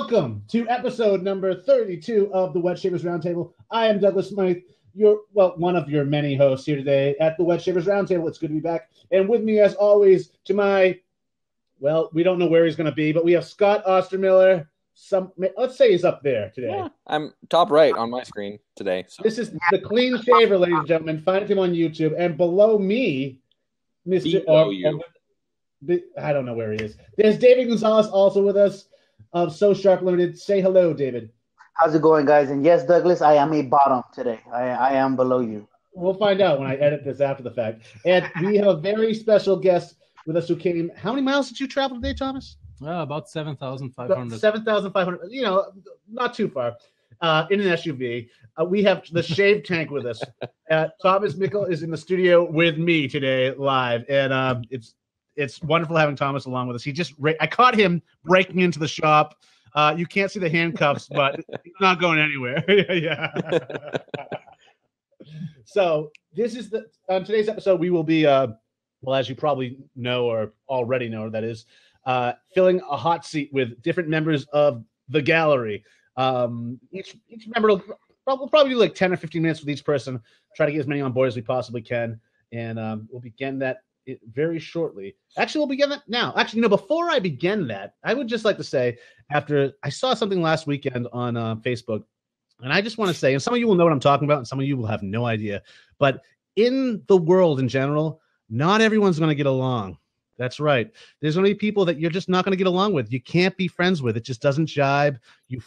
welcome to episode number 32 of the Wet Shavers Roundtable. I am Douglas Smythe, one of your many hosts here today at the Wet Shavers Roundtable. It's good to be back. And with me, as always, to my, we don't know where he's going to be, but we have Scott Ostermiller. Let's say he's up there today. Yeah, I'm top right on my screen today. So. This is the Clean Shaver, ladies and gentlemen. Find him on YouTube. And below me, I don't know where he is. There's David Gonzalez also with us of So Sharp Limited. Say hello, David. How's it going, guys? And yes, Douglas, I am a bottom today. I am below you. We'll find out when I edit this after the fact. And we have a very special guest with us who came. How many miles did you travel today, Thomas? About 7,500. 7,500. Not too far. In an SUV. We have the Shave Tank with us. Thomas Mickle is in the studio with me today live. And it's wonderful having Thomas along with us. I caught him breaking into the shop. You can't see the handcuffs, but he's not going anywhere. Yeah. So this is on today's episode, we will be, as you probably know or already know, that is, filling a hot seat with different members of the gallery. Each member will probably do like 10 or 15 minutes with each person. Try to get as many on board as we possibly can, and we'll begin that very shortly. Actually, we'll begin that now. Actually, before I begin that, I would just like to say, after I saw something last weekend on Facebook, and I just want to say, and some of you will know what I'm talking about, and some of you will have no idea, but in the world in general, not everyone's going to get along. That's right. There's going to be people that you're just not going to get along with. You can't be friends with. It just doesn't jibe. You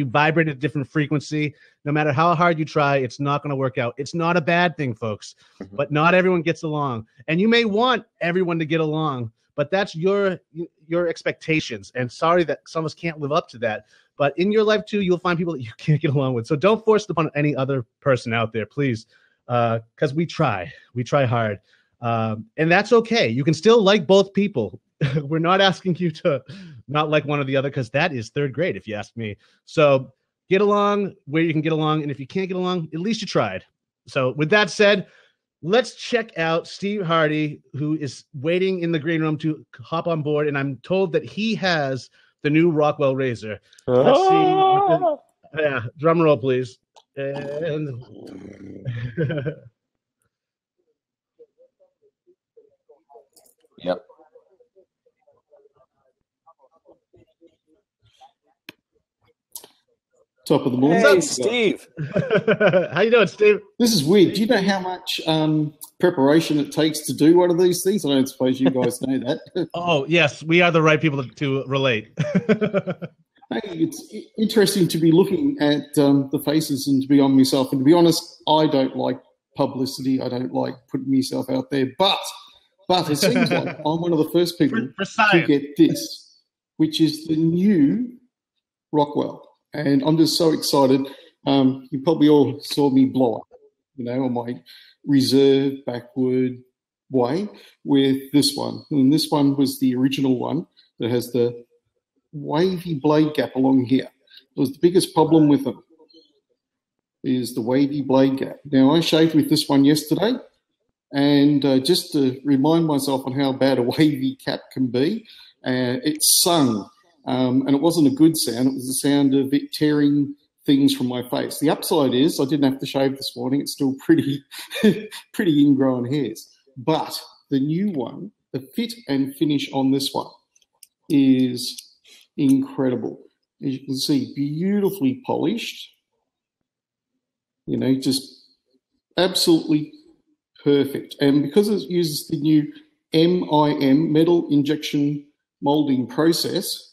vibrate at a different frequency. No matter how hard you try, it's not going to work out. It's not a bad thing, folks, but not everyone gets along. And you may want everyone to get along, but that's your expectations. And sorry that some of us can't live up to that. But in your life, too, you'll find people that you can't get along with. So don't force it upon any other person out there, please, because we try. We try hard. And that's okay. You can still like both people. We're not asking you to not like one or the other, because that is third grade, if you ask me. So get along where you can get along. And if you can't get along, at least you tried. So with that said, let's check out Steve Hardy, who is waiting in the green room to hop on board. And I'm told that he has the new Rockwell razor. Let's see. Yeah, drum roll, please. And Yep. Top of the morning. Hey, Steve. How you doing, Steve? This is weird. Do you know how much preparation it takes to do one of these things? I don't suppose you guys know that. Oh, yes. We are the right people to relate. Hey, it's interesting to be looking at the faces and to be on myself. And to be honest, I don't like publicity. I don't like putting myself out there. But it seems like I'm one of the first people to get this, which is the new Rockwell. And I'm just so excited. You probably all saw me blow up, on my reserve backward way with this one. And this one was the original one that has the wavy blade gap along here. It was the biggest problem with them, is the wavy blade gap. Now, I shaved with this one yesterday, and just to remind myself on how bad a wavy cap can be, it sung. And it wasn't a good sound. It was the sound of it tearing things from my face. The upside is I didn't have to shave this morning. It's still pretty ingrown hairs. But the new one, the fit and finish on this one is incredible. As you can see, beautifully polished. Just absolutely perfect. And because it uses the new MIM, metal injection molding process,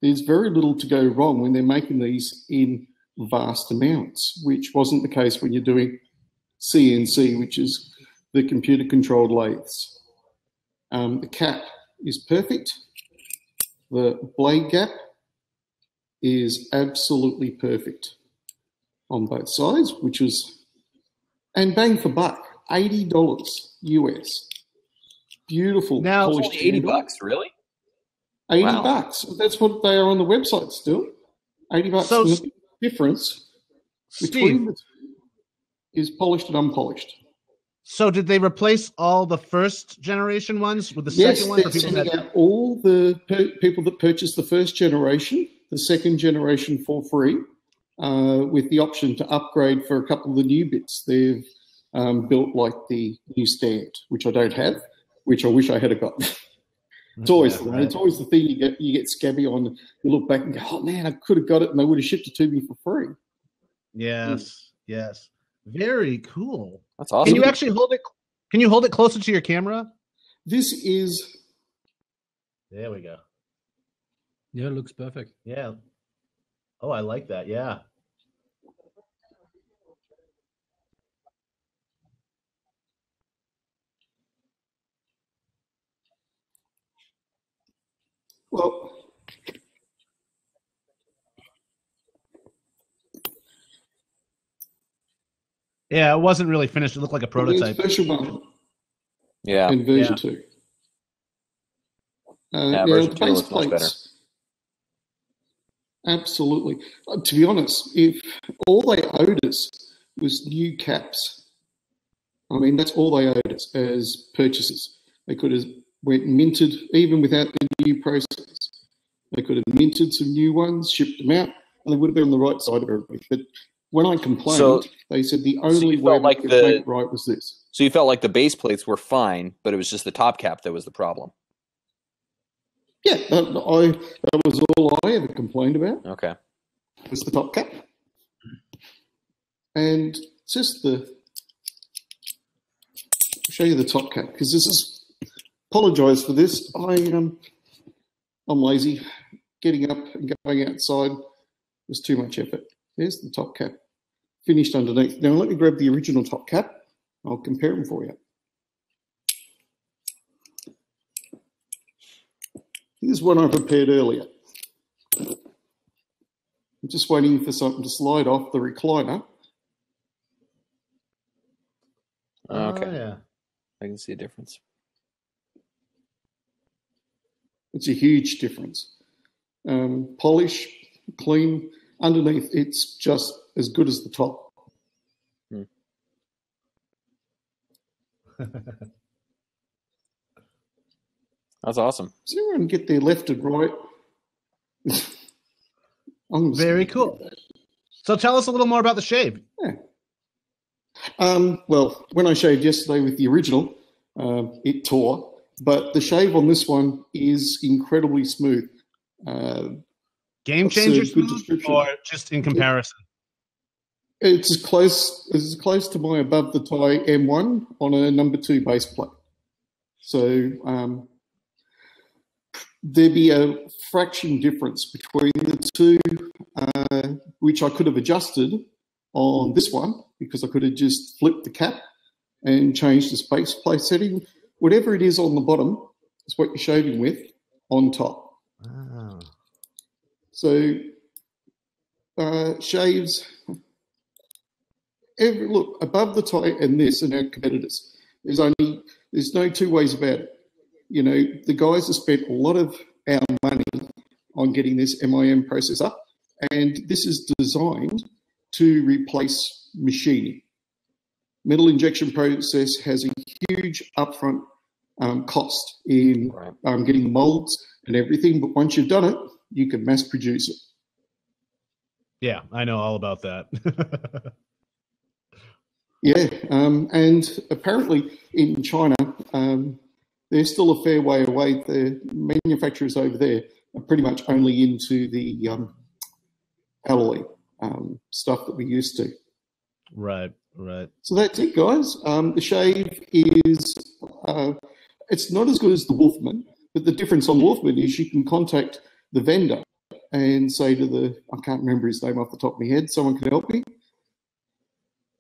there's very little to go wrong when they're making these in vast amounts, which wasn't the case when you're doing CNC, which is the computer-controlled lathes. The cap is perfect. The blade gap is absolutely perfect on both sides, and bang for buck, $80 US. Beautiful. Now, it's only $80, really? $80. That's what they are on the website still. $80. So the difference between the two is polished and unpolished. So did they replace all the first generation ones with the second one? Yes, they're sending out all the people that purchased the first generation the second generation for free with the option to upgrade for a couple of the new bits. They've built like the new stand, which I don't have, which I wish I had got. It's always it's always the thing you get scabby on. You look back and go, oh man, I could have got it and they would have shipped it to me for free. Yes, yes. Very cool. That's awesome. Can you actually hold it? Can you hold it closer to your camera? This is. There we go. Yeah, it looks perfect. Yeah. Oh, I like that. Yeah. Well, Yeah, it wasn't really finished. It looked like a prototype. version 1 Yeah. and version Yeah. 2. Version 2 looks much better. Absolutely. To be honest, if all they owed us was new caps, I mean, that's all they owed us as purchases. They could have went and minted, even without the new process. They could have minted some new ones, shipped them out, and they would have been on the right side of everybody. But when I complained, they said the only you way felt they like could the- make it right was this. So you felt like the base plates were fine, but it was just the top cap that was the problem. Yeah, that was all I ever complained about, Okay. was the top cap. And just I'll show you the top cap, because this is, apologise for this, I'm lazy. Getting up and going outside was too much effort. There's the top cap, finished underneath. Now let me grab the original top cap. I'll compare them for you. Here's one I prepared earlier. I'm just waiting for something to slide off the recliner. Okay. Oh, yeah. I can see a difference. It's a huge difference. Polish, clean. Underneath, it's just as good as the top. That's awesome. Does everyone get their left and right? Very cool. So tell us a little more about the shave. Yeah. Well, when I shaved yesterday with the original, it tore. But the shave on this one is incredibly smooth. Game That's a changer good smooth, description. or just in comparison? It's as close to my above the tie M1 on a number 2 base plate. So there'd be a fraction difference between the two, which I could have adjusted on this one, because I could have just flipped the cap and changed the space plate setting. Whatever it is on the bottom is what you're shaving with on top. Oh. So shaves, look, above the tie and this and our competitors, there's no two ways about it. You know, the guys have spent a lot of our money on getting this MIM process up, and this is designed to replace machining. Metal injection process has a huge upfront cost in getting the molds and everything, but once you've done it, you can mass produce it. Yeah, I know all about that. Yeah, and apparently in China, they're still a fair way away. The manufacturers over there are pretty much only into the alloy stuff that we used to. Right. So that's it, guys. The shave is, it's not as good as the Wolfman, but the difference on Wolfman is you can contact the vendor and say to I can't remember his name off the top of my head. Someone can help me.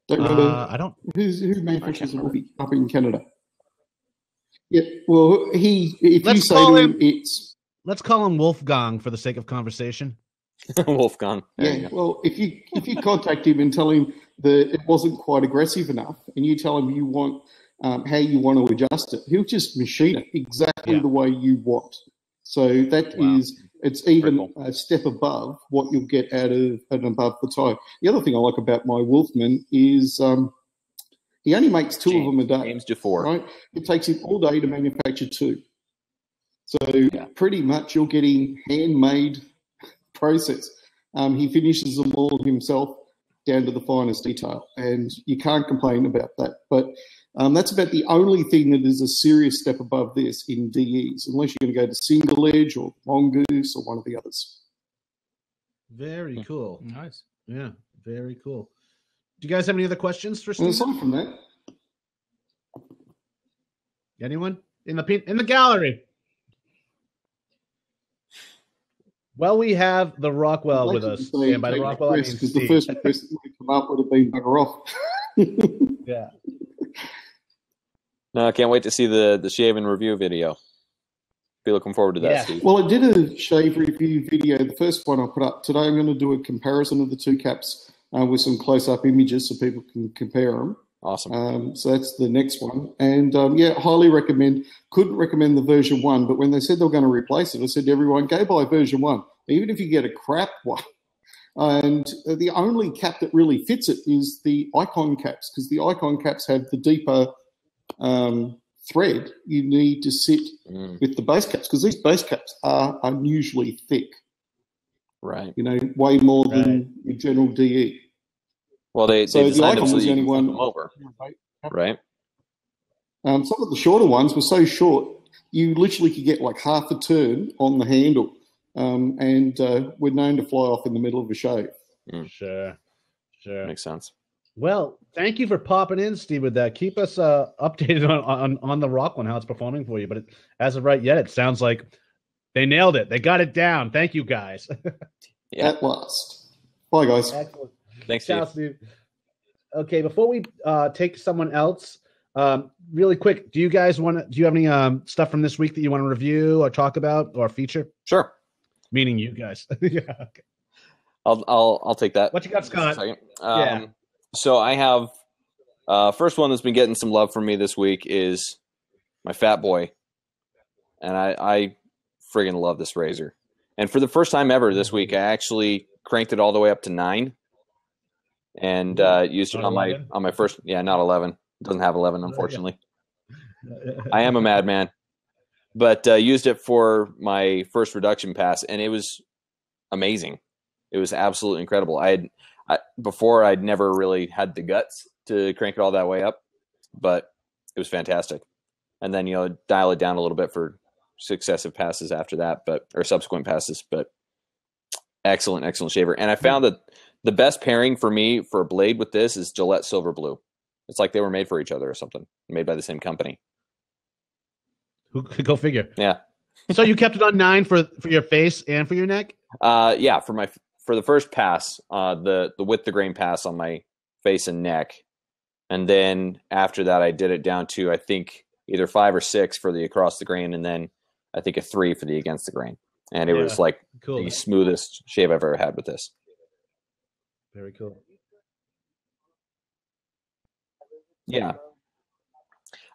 Don't know I don't. who manufactures the Wolfie up in Canada. Yeah, well, if Let's you say call to him- him, it's Let's call him Wolfgang for the sake of conversation. Wolfgang. There you yeah. go. Well, if you contact him and tell him that it wasn't quite aggressive enough, and you tell him you want how you want to adjust it, he'll just machine it exactly the way you want. So that is, it's even a step above what you'll get out of an above the tie. The other thing I like about my Wolfman is he only makes two of them a day. James Dufour. Right? It takes him all day to manufacture two. So pretty much you're getting handmade process. He finishes them all himself down to the finest detail, and you can't complain about that. But that's about the only thing that is a serious step above this in DEs, unless you're going to go to Single Edge or Mongoose or one of the others. Very cool. Nice. Yeah, very cool. Do you guys have any other questions for Steve? And aside from that, Anyone in the gallery? Well, we have the Rockwell with us, and by the Rockwell I mean because Steve. the first request that would have come up would have been bugger off. Yeah. No, I can't wait to see the shave and review video. Be looking forward to that, Yeah. Steve. Well, I did a shave review video. The first one I put up today. I'm going to do a comparison of the two caps with some close-up images so people can compare them. Awesome. So that's the next one. And highly recommend. Couldn't recommend the version 1, but when they said they were going to replace it, I said to everyone, go buy version 1, even if you get a crap one. And the only cap that really fits it is the icon caps, because the icon caps have the deeper thread you need to sit with the base caps, because these base caps are unusually thick. Right. Way more than your general DE. Well, they So the designed them icon so was that the you only can one. flip them over, right? Some of the shorter ones were so short, you literally could get like half a turn on the handle, and we're known to fly off in the middle of a shave. Sure. Makes sense. Well, thank you for popping in, Steve, with that. Keep us updated on the Rock one, how it's performing for you. But as of right yet, it sounds like they nailed it. They got it down. Thank you, guys. Yeah. At last. Bye, guys. Excellent. Thanks, Ciao, Steve. Steve. Okay, before we take someone else, really quick, do you have any stuff from this week that you want to review or talk about or feature? Sure. Meaning you guys. Yeah. Okay. I'll take that. What you got, Scott? Just a second. Yeah. So I have first one that's been getting some love from me this week is my Fat Boy, and I friggin' love this razor. And for the first time ever this week, I actually cranked it all the way up to 9, and used it Not on my first. Yeah, not 11. It doesn't have 11, unfortunately. I am a madman, but used it for my first reduction pass, and it was amazing. It was absolutely incredible. Before I'd never really had the guts to crank it all that way up, but it was fantastic. And then dial it down a little bit for successive passes after that, or subsequent passes. But excellent shaver. And I found that the best pairing for me for a blade with this is Gillette Silver Blue. It's like they were made for each other or something, made by the same company. Who could go figure? Yeah. So you kept it on 9 for your face and for your neck? Yeah, for the first pass, the width the grain pass on my face and neck, and then after that I did it down to I think either 5 or 6 for the across the grain, and then I think a 3 for the against the grain, and it was like cool. The smoothest shave I've ever had with this. Very cool. Yeah,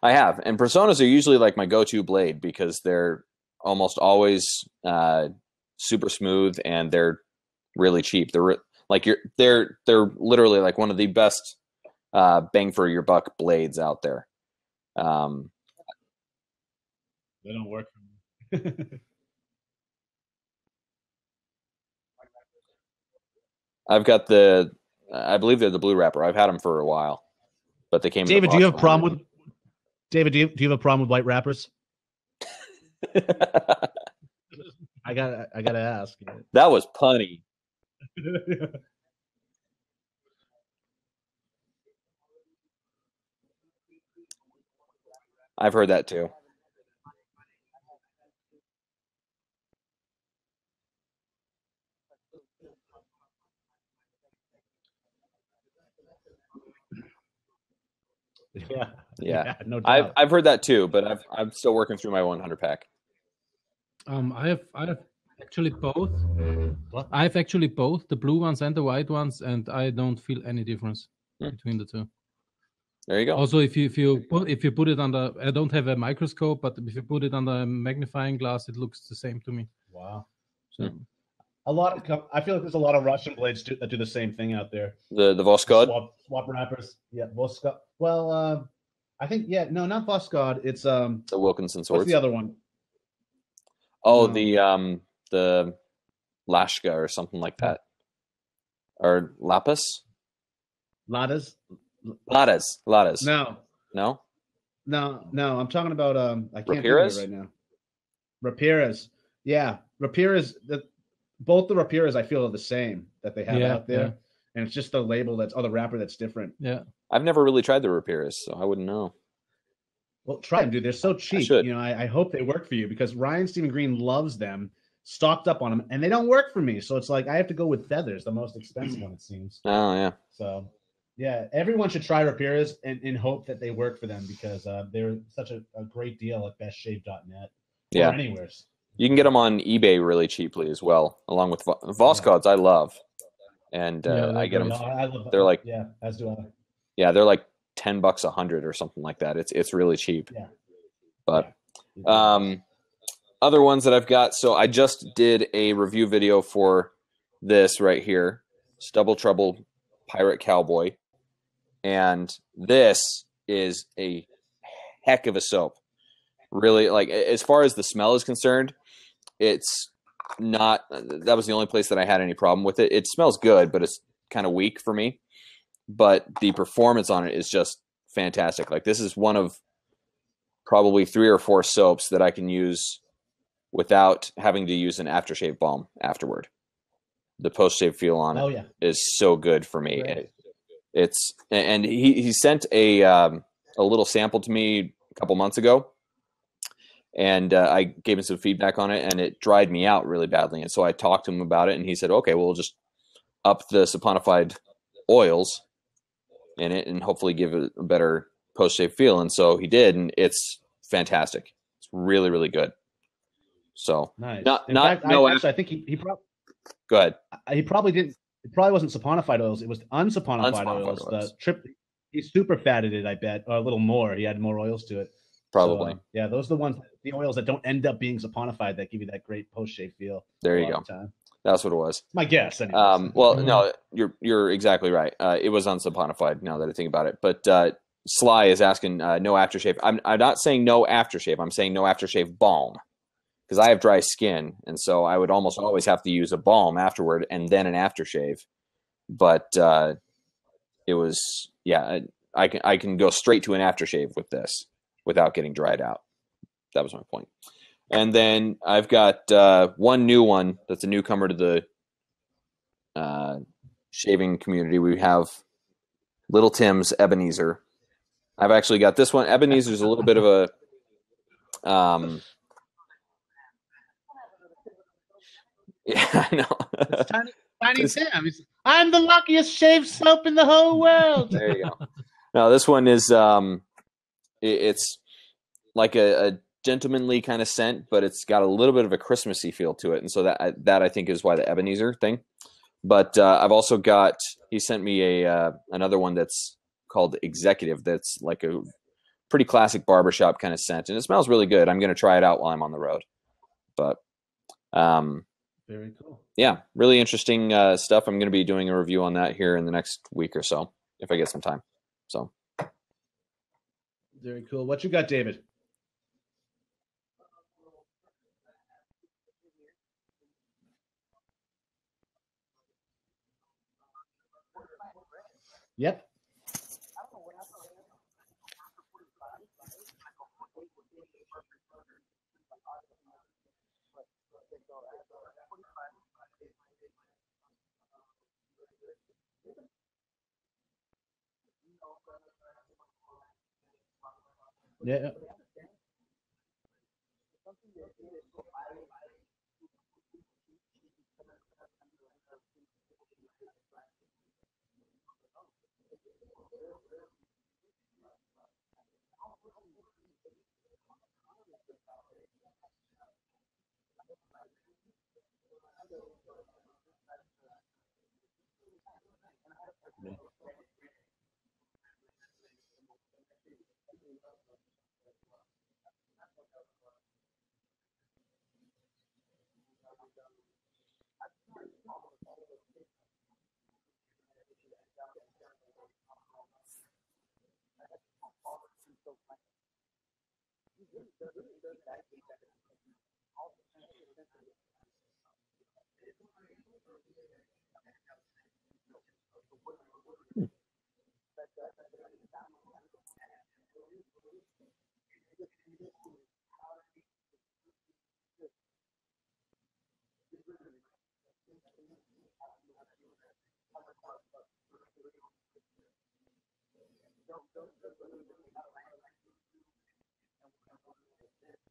I have, and Personas are usually like my go-to blade because they're almost always super smooth and they're really cheap. They're literally like one of the best bang for your buck blades out there. They don't work for me. I've got I believe they're the blue wrapper. I've had them for a while, but they came. David, do you have a problem with? David, do you have a problem with white wrappers? I gotta ask. That was punny. I've heard that too. Yeah. No doubt. I've heard that too, but I'm still working through my 100 pack. I have actually both. What? I have actually both the blue ones and the white ones, and I don't feel any difference between the two. There you go. Also, if you put it under, I don't have a microscope, but if you put it under a magnifying glass, it looks the same to me. Wow. So I feel like there's a lot of Russian blades that do the same thing out there. The Voskhod? Swap wrappers. Yeah, Voskhod. Well, I think no, not Voskhod. It's the Wilkinson swords. What's the other one? Oh, the Lashka or something like that, or Lapis. Ladas? Ladas. No. No. I'm talking about I can't think of Rapiras? it right now. Rapiras. Yeah. Rapiras, both the Rapiras I feel are the same that they have out there. Yeah. And it's just the label the wrapper that's different. Yeah. I've never really tried the Rapiras, so I wouldn't know. Well, try them, dude. They're so cheap. should. I hope they work for you because Ryan Stephen Green loves them, stocked up on them, and they don't work for me. So it's like I have to go with Feathers, the most expensive one, it seems. Oh yeah. So, yeah, everyone should try Rapiras and hope that they work for them because they're such a great deal at bestshave.net Yeah. or anywhere. You can get them on eBay really cheaply as well, along with Voscods. I love, and I get them. I love, they're like, yeah, as do I. Yeah, they're like $10 100 or something like that. It's really cheap. Yeah. But other ones that I've got. So I just did a review video for this right here, Stubble Trouble Pirate Cowboy, and this is a heck of a soap. Really, like as far as the smell is concerned, it's not. That was the only place that I had any problem with it. It smells good, but it's kind of weak for me. But the performance on it is just fantastic. Like this is one of probably 3 or 4 soaps that I can use without having to use an aftershave balm afterward. The post-shave feel on it is so good for me. And he sent a little sample to me a couple months ago, and I gave him some feedback on it, and it dried me out really badly. And so I talked to him about it, and he said, "Okay, we'll just up the saponified oils in it and hopefully give it a better post-shave feel." And so he did, and it's fantastic. It's really, really good. So nice. I think he probably go ahead. He probably didn't. It probably wasn't saponified oils. It was unsaponified oils. He super fatted it, I bet, or a little more. He had more oils to it. Probably. So, yeah, those are the oils that don't end up being saponified that give you that great post-shave feel. There you go. That's what it was. My guess. Anyways. Well, no, you're exactly right. It was unsaponified. Now that I think about it, but Sly is asking no aftershave. I'm not saying no aftershave. I'm saying no aftershave balm because I have dry skin, and so I would almost always have to use a balm afterward and then an aftershave. But it was I can go straight to an aftershave with this without getting dried out. That was my point. And then I've got one new one that's a newcomer to the shaving community. We have Little Tim's Ebenezer. I've actually got this one. Ebenezer's a little bit of a yeah, I know. It's tiny Tim. I'm the luckiest shave soap in the whole world. There you go. No, this one is it's like a gentlemanly kind of scent, but it's got a little bit of a Christmassy feel to it, and so that I think is why the Ebenezer thing. But I've also got, he sent me another one that's called Executive. That's like a pretty classic barbershop kind of scent, and it smells really good. I'm going to try it out while I'm on the road. But very cool. Yeah, really interesting stuff. I'm going to be doing a review on that here in the next week or so if I get some time. So very cool. What you got, David? Yep. Yeah.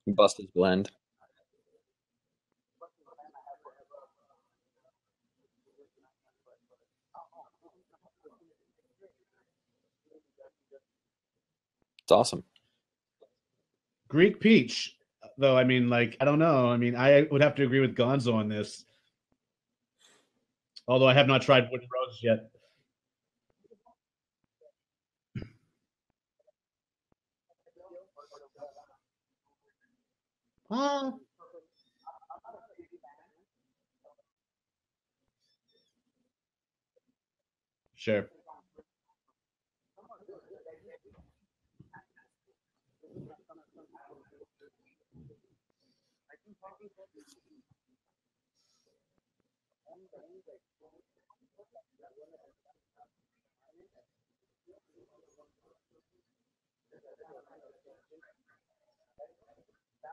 Buster's blend. It's awesome. Greek peach, though. I mean, like, I don't know. I mean, I would have to agree with Gonzo on this. Although I have not tried wooden roses yet. Ah, sure.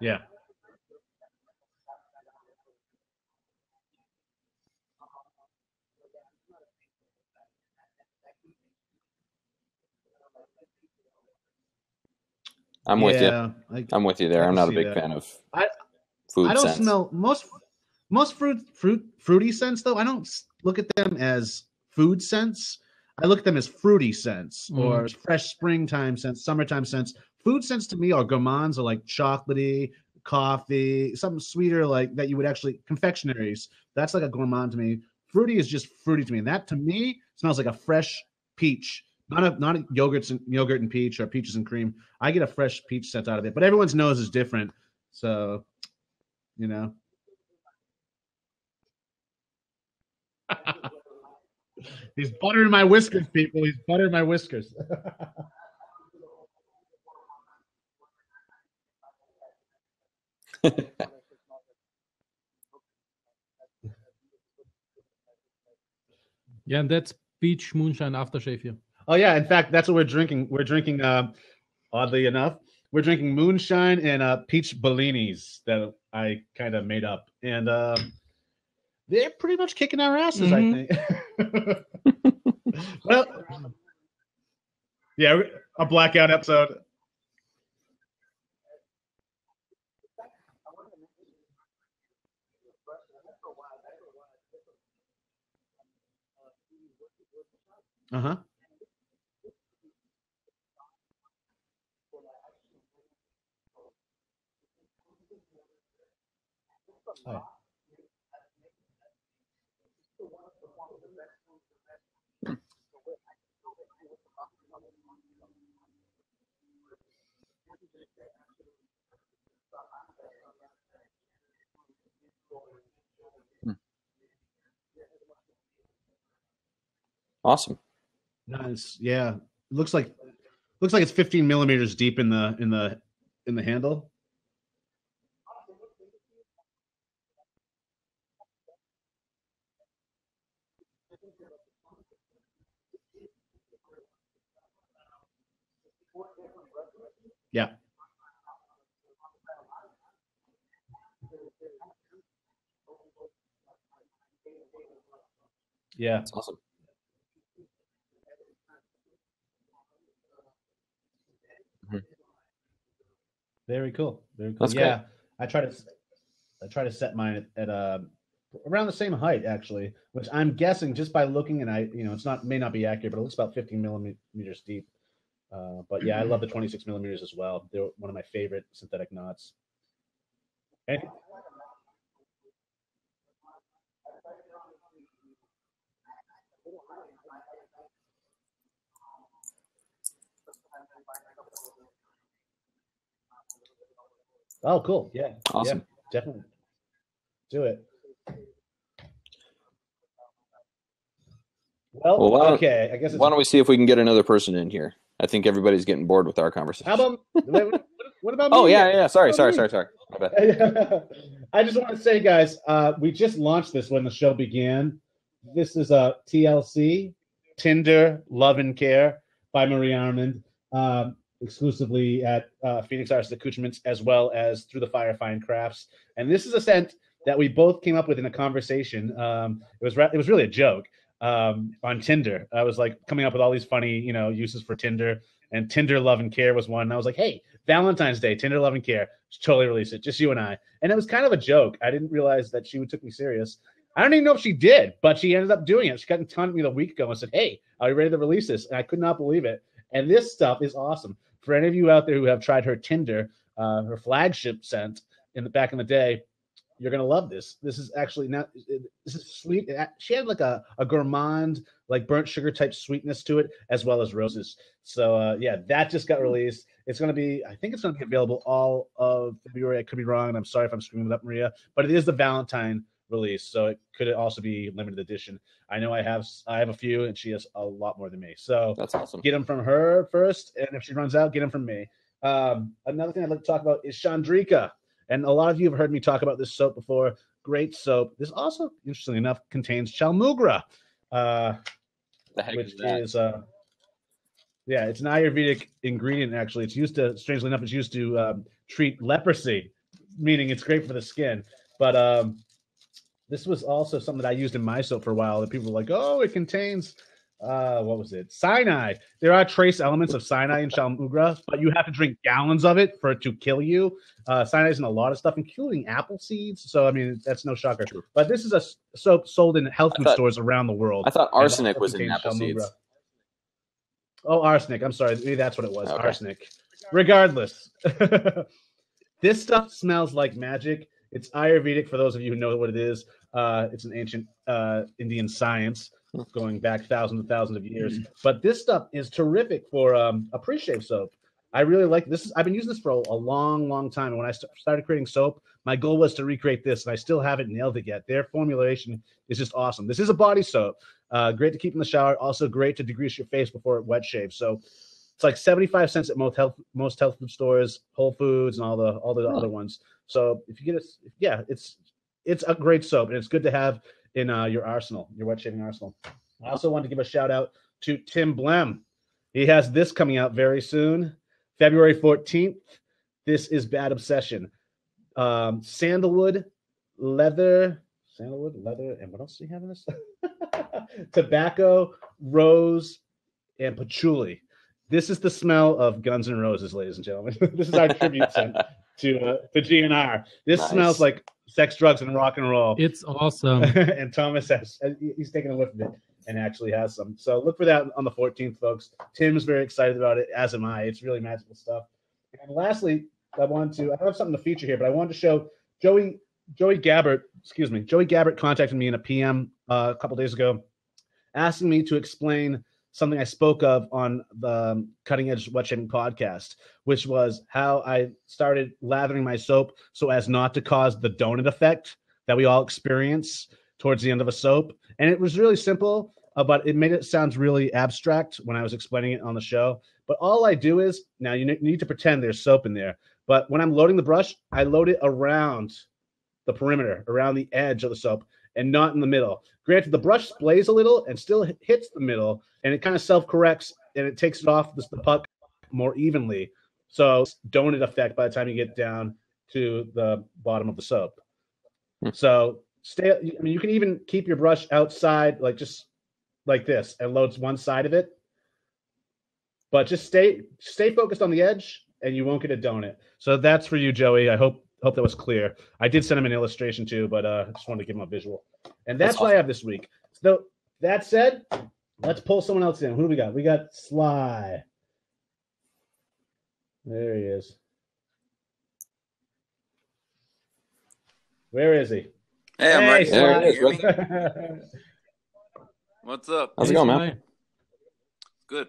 Yeah. I'm with you. Yeah, I'm with you there. I I'm can not a see big that. fan of I food I don't scents. smell most fruity scents though. I don't look at them as food scents. I look at them as fruity scents or fresh springtime scents, summertime scents. Food scents to me are gourmands, or like chocolatey, coffee, something sweeter like that. You would actually confectionaries. That's like a gourmand to me. Fruity is just fruity to me, and that to me smells like a fresh peach, not a yogurt and peach or peaches and cream. I get a fresh peach scent out of it, but everyone's nose is different, so you know. He's buttering my whiskers, people. He's buttering my whiskers. Yeah, and that's peach moonshine aftershave here. Oh yeah, in fact, that's what we're drinking. We're drinking, oddly enough, we're drinking moonshine and peach bellinis that I kind of made up, and they're pretty much kicking our asses, I think. Well, yeah, a blackout episode. Uh huh. Awesome. Nice. Yeah. Looks like it's 15 millimeters deep in the handle. Yeah. Yeah. That's awesome. Mhm. Very cool. Very cool. That's great. Yeah. I try to set mine at around the same height actually, which I'm guessing just by looking, and it's not may not be accurate, but it looks about 15 millimeters deep. But yeah, I love the 26 millimeters as well. They're one of my favorite synthetic knots. And oh, cool. Yeah. Awesome. Yeah. Definitely do it. Well, Well, okay. I guess it's why don't we see if we can get another person in here? I think everybody's getting bored with our conversation. how about what about me? Oh yeah. Sorry. What about me? My bad. I just want to say, guys, we just launched this when the show began. This is a TLC, Tinder, Love and Care by Marie Armand, exclusively at Phoenix Arts Accoutrements, as well as Through the Fire Fine Crafts. And this is a scent that we both came up with in a conversation. It was really a joke on Tinder. I was like coming up with all these funny, uses for Tinder, and Tinder Love and Care was one. And I was like, hey, Valentine's Day, Tinder Love and Care, just totally release it, just you and I. And it was kind of a joke. I didn't realize that she would take me serious. I don't even know if she did, but she ended up doing it. She got in touch with me a week ago and said, hey, are you ready to release this? And I could not believe it. And this stuff is awesome. For any of you out there who have tried her Tinder, her flagship scent back in the day, you're going to love this. This is actually this is sweet. She had like a gourmand, like burnt sugar type sweetness to it, as well as roses. So that just got released. I think it's going to be available all of February. I could be wrong, and I'm sorry if I'm screwing it up, Maria, but it is the Valentine release, so it could also be limited edition. I know I have a few, and she has a lot more than me. So that's awesome. Get them from her first, and if she runs out, get them from me. Another thing I'd like to talk about is Chandrika. And a lot of you have heard me talk about this soap before. Great soap. This also, interestingly enough, contains chalmugra, which is it's an Ayurvedic ingredient. Actually, it's used to, strangely enough, treat leprosy, meaning it's great for the skin. But this was also something that I used in my soap for a while. That people were like, "Oh, it contains." What was it? Cyanide. There are trace elements of cyanide in chalmugra, but you have to drink gallons of it for it to kill you. Cyanide is in a lot of stuff, including apple seeds. So, I mean, that's no shocker. True. But this is a soap sold in health food stores around the world. I thought arsenic was in apple seeds. Oh, arsenic. I'm sorry. Maybe that's what it was. Okay. Arsenic. Regardless. This stuff smells like magic. It's Ayurvedic, for those of you who know what it is. It's an ancient Indian science going back thousands and thousands of years. But this stuff is terrific for a pre-shave soap. I really like this. I've been using this for a long, long time. And when I started creating soap, my goal was to recreate this, and I still haven't nailed it yet. Their formulation is just awesome. This is a body soap. Great to keep in the shower. Also great to degrease your face before it wet shaves. So it's like 75 cents at most health food stores, Whole Foods, and all the other ones. So if you get it's a great soap, and it's good to have in your arsenal, your wet shaving arsenal. I also want to give a shout out to Tim Blem. He has this coming out very soon, February 14th. This is Bad Obsession. Sandalwood, leather, and what else do you have in this? Tobacco, rose, and patchouli. This is the smell of Guns N' Roses, ladies and gentlemen. This is our tribute sent to GNR. This smells like sex, drugs, and rock and roll. It's awesome. And Thomas he's taking a whiff of it and actually has some. So look for that on the 14th, folks. Tim's very excited about it, as am I. It's really magical stuff. And lastly, I don't have something to feature here, but I wanted to show Joey Gabbert. Joey Gabbert contacted me in a PM a couple days ago, asking me to explain something I spoke of on the Cutting Edge Wet Shaving podcast, which was how I started lathering my soap so as not to cause the donut effect that we all experience towards the end of a soap. And it was really simple, but it made it sound really abstract when I was explaining it on the show. But all I do is, now you need to pretend there's soap in there, but when I'm loading the brush, I load it around the perimeter, around the edge of the soap, and not in the middle. Granted, the brush splays a little and still hits the middle, and it kind of self-corrects, and it takes it off the puck more evenly. So donut effect by the time you get down to the bottom of the soap. So you can even keep your brush outside, like just like this, and loads one side of it. But just stay focused on the edge, and you won't get a donut. So that's for you, Joey. I hope that was clear. I did send him an illustration too, but I just wanted to give him a visual. And that's what I have this week. So that said, let's pull someone else in. Who do we got? We got Sly. There he is. Where is he? Hey, I'm right Sly. here. What's up? How's it going, man? Good.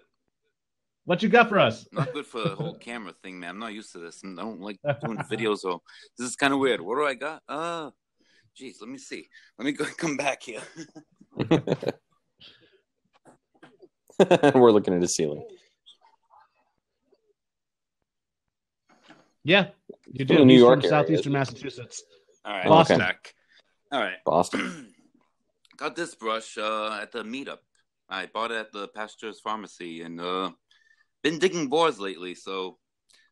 What you got for us? Not good for the whole camera thing, man. I'm not used to this. And I don't like doing videos, so this is kind of weird. What do I got? Geez, let me see. Let me come back here. We're looking at the ceiling. Yeah, you do. From New He's York from area, southeastern Massachusetts. All right, Boston. back. All right, Boston. got this brush at the meetup. I bought it at the Pasteur's Pharmacy, and been digging boards lately. So,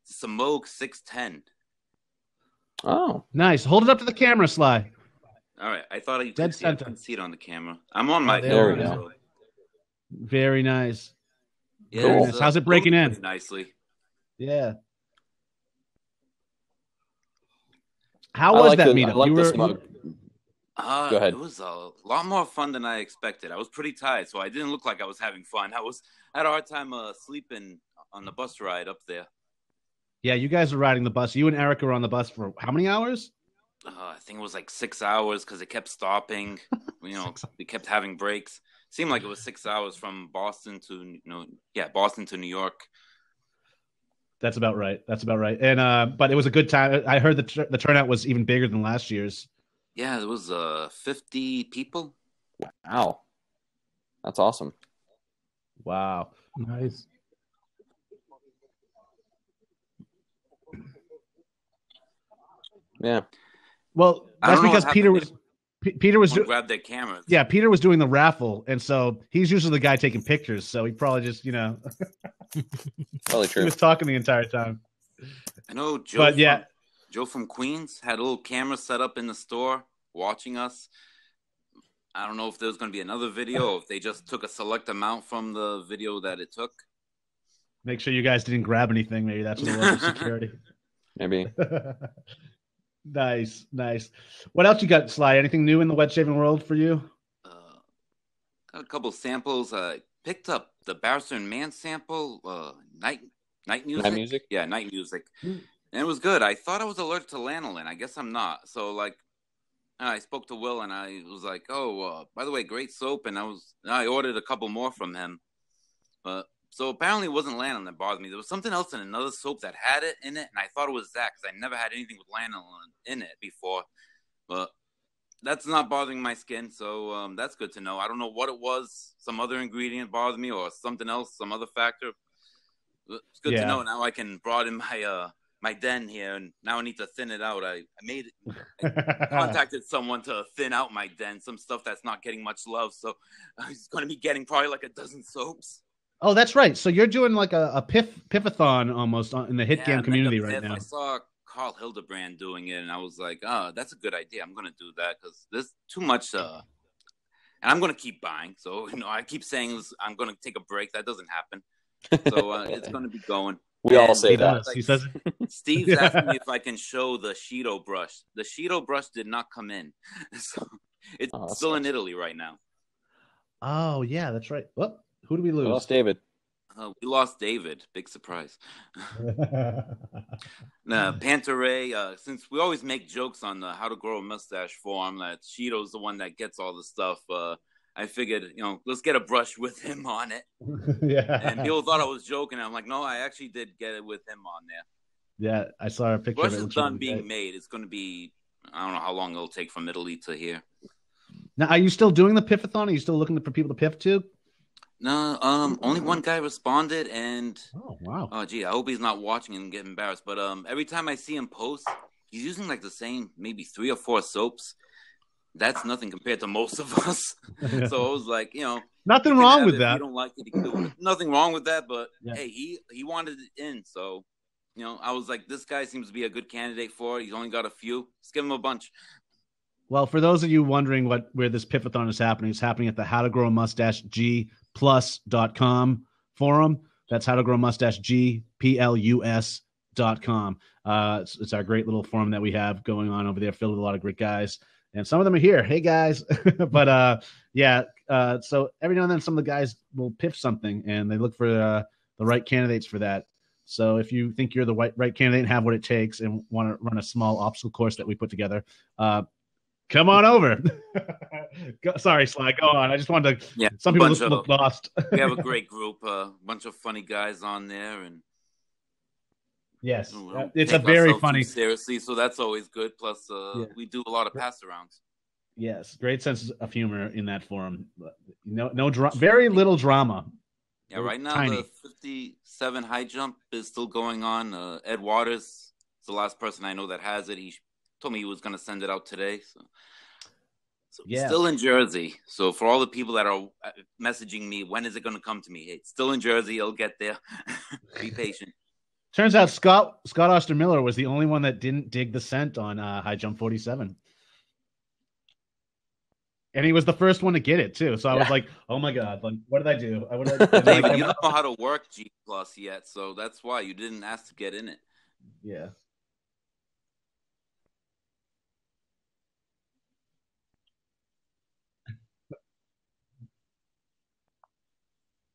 it's a Moog 610. Oh, Nice. Hold it up to the camera, Sly. All right, I thought you Dead could see. I center. couldn't see it on the camera. I'm on my there we phone. go. So, Very nice. yeah, Cool. it's, How's it breaking loaded in? pretty nicely. Yeah. How I was like that the, meetup? I like You the were smug. Go ahead. It was a lot more fun than I expected. I was pretty tired, so I didn't look like I was having fun. I had a hard time sleeping on the bus ride up there. Yeah, you guys were riding the bus. You and Erica were on the bus for how many hours? I think it was like 6 hours because it kept stopping. We kept having breaks. Seemed like it was 6 hours from Boston to Boston to New York. That's about right. And but it was a good time. I heard the turnout was even bigger than last year's. Yeah, there was 50 people. Wow, that's awesome. Wow. Nice. Yeah. Well, I that's don't know because what Peter happened. was Grab their cameras. yeah, Peter was doing the raffle, and so he's usually the guy taking pictures. So he probably just Probably he true. was talking the entire time. I know Joe. But yeah, Joe from Queens had a little camera set up in the store watching us. I don't know if there was going to be another video, or if they just took a select amount from the video that it took. make sure you guys didn't grab anything. Maybe that's what it was for security. Maybe. Nice. What else you got, Sly? Anything new in the wet shaving world for you? Got a couple samples. Picked up the Barrister and Mann sample. Night music. Night music? Yeah, night music. And it was good. I thought I was allergic to lanolin. I guess I'm not. So I spoke to Will and I was like, "Oh, by the way, great soap." And I ordered a couple more from him. So apparently it wasn't lanolin that bothered me. There was something else in another soap that had it in it, and I thought it was that because I never had anything with lanolin in it before. But that's not bothering my skin, so that's good to know. I don't know what it was. Some other ingredient bothered me, or something else, some other factor. It's good to know. Now I can broaden my den here, and now I need to thin it out. I contacted someone to thin out my den, some stuff that's not getting much love. So I'm going to be getting probably like a dozen soaps. Oh, that's right. So you're doing like a piff-a-thon almost in the hit game community right now. I saw Carl Hildebrand doing it, and I was like, "Oh, that's a good idea. I'm going to do that because there's too much." And I'm going to keep buying. So I keep saying I'm going to take a break. That doesn't happen. So it's going to be going. We all say that. He says Steve's asking me if I can show the Shido brush. The Shido brush did not come in, so it's still in Italy right now. Oh yeah, that's right. Well, who do we lose? We lost David. We lost David. Big surprise. Panteray, since we always make jokes on the How to Grow a Mustache forum, that Shido's the one that gets all the stuff. I figured, let's get a brush with him on it. Yeah. And people thought I was joking. I'm like, no, I actually did get it with him on there. Yeah, I saw a picture Brush of it. is done being made. It's going to be, I don't know how long it'll take from Italy to here. Now, are you still doing the Piffathon? Are you still looking for people to piff to? No, only one guy responded, and oh wow, I hope he's not watching and get embarrassed. But every time I see him post, he's using like the same maybe 3 or 4 soaps. That's nothing compared to most of us. So I was like, nothing wrong with that. If you don't like it, you can do it. Nothing wrong with that, but hey, he wanted it in, so I was like, this guy seems to be a good candidate for it. He's only got a few. Let's give him a bunch. Well, for those of you wondering where this Piffathon is happening, it's happening at the How to Grow a Mustache G+.com forum. That's How to Grow a Mustache G+.com. It's our great little forum that we have going on over there, filled with a lot of great guys. And some of them are here. Hey, guys. But, so every now and then some of the guys will piff something, and they look for the right candidates for that. So if you think you're the right candidate and have what it takes and want to run a small obstacle course that we put together, come on over. Sorry, Sly. Go on. I just wanted to. Yeah, some people look lost. We have a great group, a bunch of funny guys on there, and yes, it's a very funny. Seriously, so that's always good. Plus, we do a lot of pass arounds. Yes, great sense of humor in that forum. Very little drama. Yeah, right now tiny. The 57 high jump is still going on. Ed Waters is the last person I know that has it. told me he was going to send it out today. So Yeah. still in Jersey. So for all the people that are messaging me, when is it going to come to me? Hey, it's still in Jersey. It'll get there. Be patient. Turns out Scott Ostermiller was the only one that didn't dig the scent on High Jump 47. And he was the first one to get it too. So I was like, "Oh my god! Like, what did I do? David, you don't know how to work G Plus yet, so that's why you didn't ask to get in it." Yeah.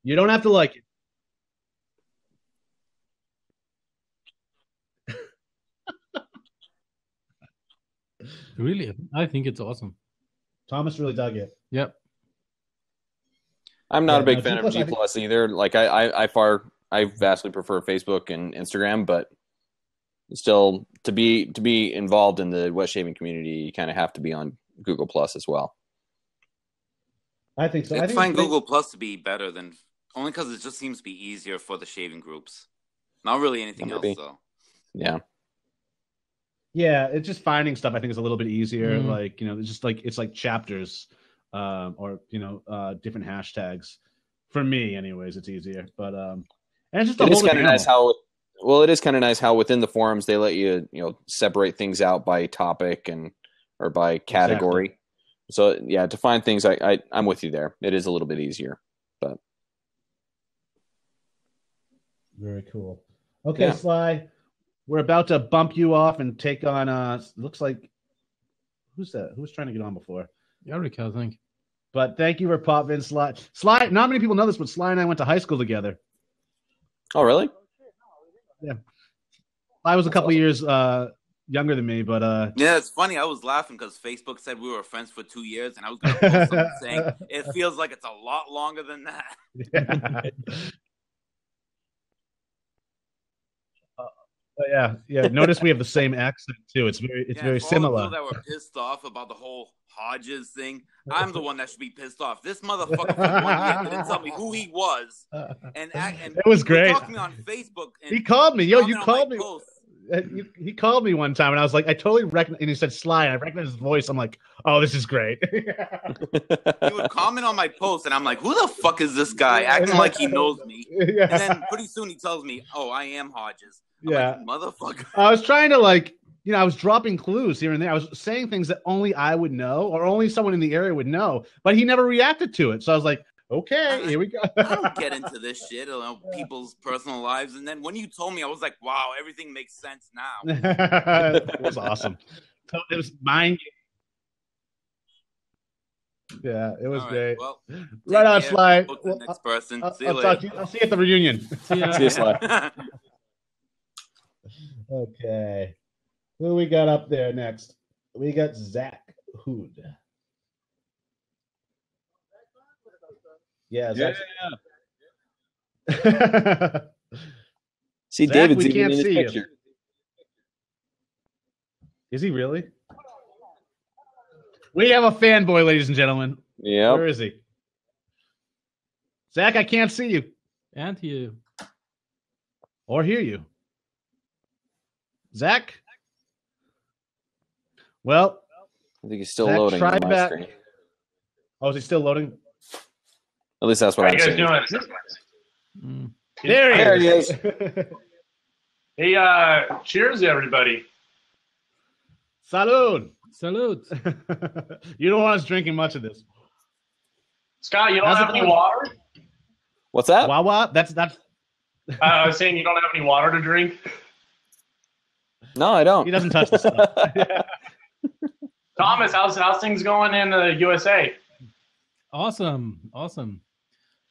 You don't have to like it. Really, I think it's awesome. Thomas really dug it. Yep. I'm not a big fan G+, of G Plus either. Like I vastly prefer Facebook and Instagram, but still to be involved in the wet shaving community, you kind of have to be on Google Plus as well. I think so. I find Google Plus to be better than only because it just seems to be easier for the shaving groups. Not really anything else though. Yeah. Yeah, it's just finding stuff I think is a little bit easier. Like, it's just like it's like chapters or different hashtags. For me, anyways, it's easier. But and it's just it is kind of nice how it is kind of nice how within the forums they let you separate things out by topic or by category. Exactly. So yeah, to find things I'm with you there. It is a little bit easier. But very cool. Okay, Sly. We're about to bump you off and take on looks like who's that? Who was trying to get on before? Erica, I think. But thank you for popping in, Sly. Sly, not many people know this, but Sly and I went to high school together. Oh, really? Yeah. Sly was a couple years younger than me, but yeah, it's funny. I was laughing because Facebook said we were friends for 2 years, and I was going to post something saying it feels like it's a lot longer than that. Yeah. Notice we have the same accent too. It's very similar. All the people that were pissed off about the whole Hodges thing, I'm the one that should be pissed off. This motherfucker for 1 year didn't tell me who he was, and it was great. He talked to me on Facebook. And he called me. You called me. He called me one time, and I was like, I totally recognize. And he said Sly, and I recognized his voice. I'm like, oh, this is great. He would comment on my post, and I'm like, who the fuck is this guy acting like he knows me? Yeah. And then pretty soon he tells me, oh, I am Hodges. I'm like, motherfucker. I was trying to I was dropping clues here and there. I was saying things that only I would know or only someone in the area would know, but he never reacted to it. So I was like, okay, here we go. I don't get into this shit, people's personal lives. And then when you told me, I was like, wow, everything makes sense now. It was awesome. It was mind. Yeah, it was great. Well, right on, Sly. Next person. See you later. I'll see you at the reunion. See you, Sly. Okay. Who we got up there next? We got Zach Hood. Yeah, Zach. See, Zach, David's we even can't in his see picture. you. Is he really? We have a fanboy, ladies and gentlemen. Yeah. Where is he? Zach, I can't see you. And hear you. Or hear you. Zach? Well, I think he's still Zach, loading try on my back. screen. Oh, is he still loading? At least that's what I'm saying. How you guys doing? There he is. Hey, cheers, everybody. Salud. Salud. You don't want us drinking much of this. Scott, you don't have any water? What's that? Wawa? That's I was saying you don't have any water to drink? No, I don't. He doesn't touch the stuff. Thomas, how's things going in the USA? Awesome.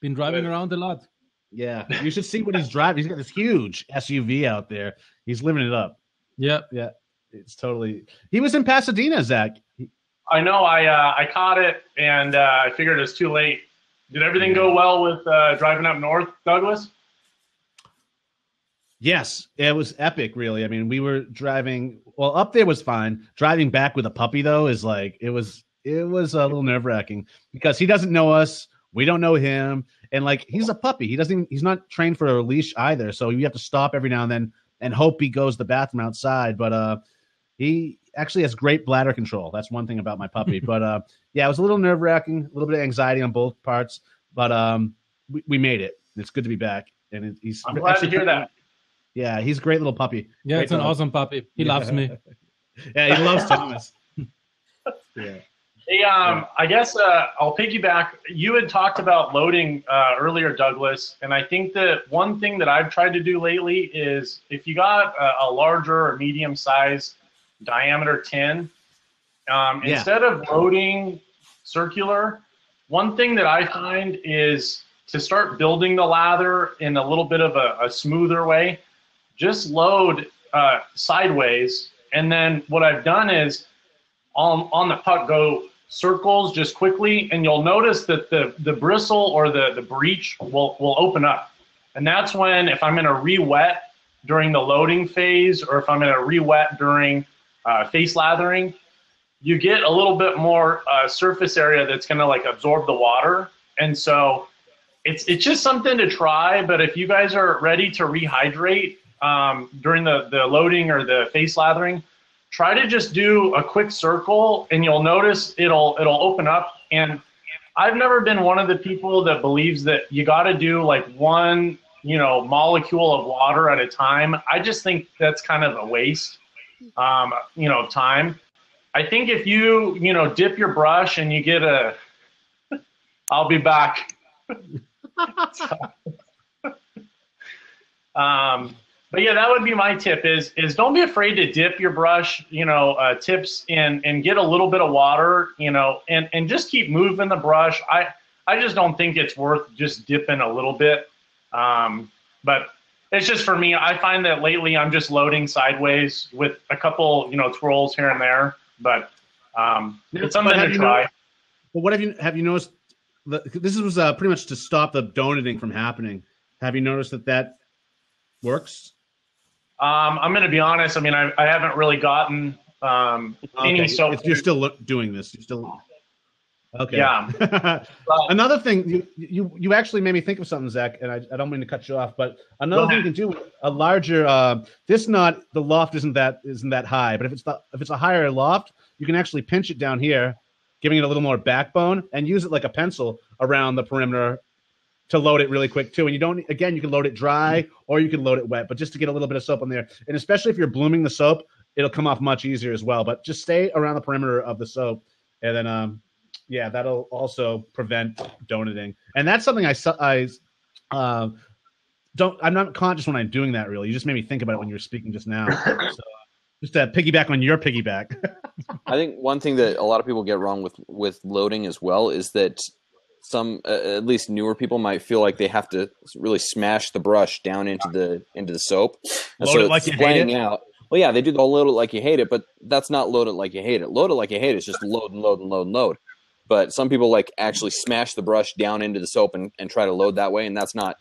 Been driving around a lot. Yeah, you should see what he's driving. He's got this huge SUV out there. He's living it up. Yeah. It's totally. He was in Pasadena, Zach. I know. I caught it, and I figured it was too late. Did everything go well with driving up north, Douglas? Yes, it was epic, really. I mean, we were driving. Well, up there was fine. Driving back with a puppy, though, is like it was a little nerve-wracking because he doesn't know us. We don't know him, and like he's a puppy. He's not trained for a leash either. So you have to stop every now and then and hope he goes to the bathroom outside. But actually has great bladder control. That's one thing about my puppy. But yeah, it was a little nerve wracking, a little bit of anxiety on both parts. But we made it. It's good to be back, and he's. I'm glad to hear that. Yeah, he's a great little puppy. Yeah, Great it's an dog. awesome puppy. He loves me. Yeah, he loves Thomas. Yeah. Hey, I guess I'll piggyback. You had talked about loading earlier, Douglas, and I think that one thing that I've tried to do lately is if you got a larger or medium size diameter tin, instead of loading circular, one thing that I find is to start building the lather in a little bit of a smoother way, just load sideways. And then what I've done is on the puck go circles just quickly, and you'll notice that the bristle or the breach will open up. And that's when, if I'm going to re-wet during the loading phase, or if I'm going to re-wet during face lathering, you get a little bit more surface area that's going to like absorb the water. And so it's just something to try. But if you guys are ready to rehydrate during the loading or the face lathering, try to just do a quick circle, and you'll notice it'll open up. And I've never been one of the people that believes that you got to do like one, molecule of water at a time. I just think that's kind of a waste, of time. I think if you, dip your brush and you get I'll be back. But yeah, that would be my tip is don't be afraid to dip your brush, tips and get a little bit of water, and just keep moving the brush. I just don't think it's worth just dipping a little bit. But it's just for me, I find that lately I'm just loading sideways with a couple, twirls here and there, but it's something to try. Well, what have you noticed? This was pretty much to stop the donating from happening. Have you noticed that works? I'm going to be honest. I mean, I haven't really gotten any. So you're still doing this. You're still okay. Yeah. Another thing, you actually made me think of something, Zach, and I don't mean to cut you off, but another thing you can do with a larger. The loft isn't that high, but if it's a higher loft, you can actually pinch it down here, giving it a little more backbone, and use it like a pencil around the perimeter to load it really quick too. And you can load it dry or you can load it wet, but just to get a little bit of soap on there. And especially if you're blooming the soap, it'll come off much easier as well. But just stay around the perimeter of the soap. And then, that'll also prevent donating. And that's something I'm not conscious when I'm doing that really. You just made me think about it when you were speaking just now. So, just to piggyback on your piggyback. I think one thing that a lot of people get wrong with loading as well is that some, at least newer people, might feel like they have to really smash the brush down into the soap. And load it like you hate it. Out. Well, yeah, they do the whole load it like you hate it, but that's not load it like you hate it. Load it like you hate it is just load and load and load and load. But some people like actually smash the brush down into the soap and try to load that way, and that's not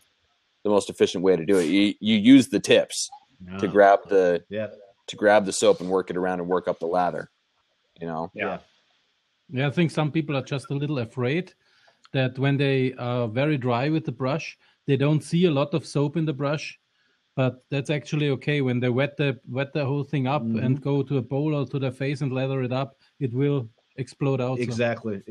the most efficient way to do it. You use the tips to grab the soap and work it around and work up the lather. Yeah. I think some people are just a little afraid that when they are very dry with the brush, they don't see a lot of soap in the brush, but that's actually okay. When they wet the whole thing up and go to a bowl or to their face and lather it up, it will explode out. Exactly.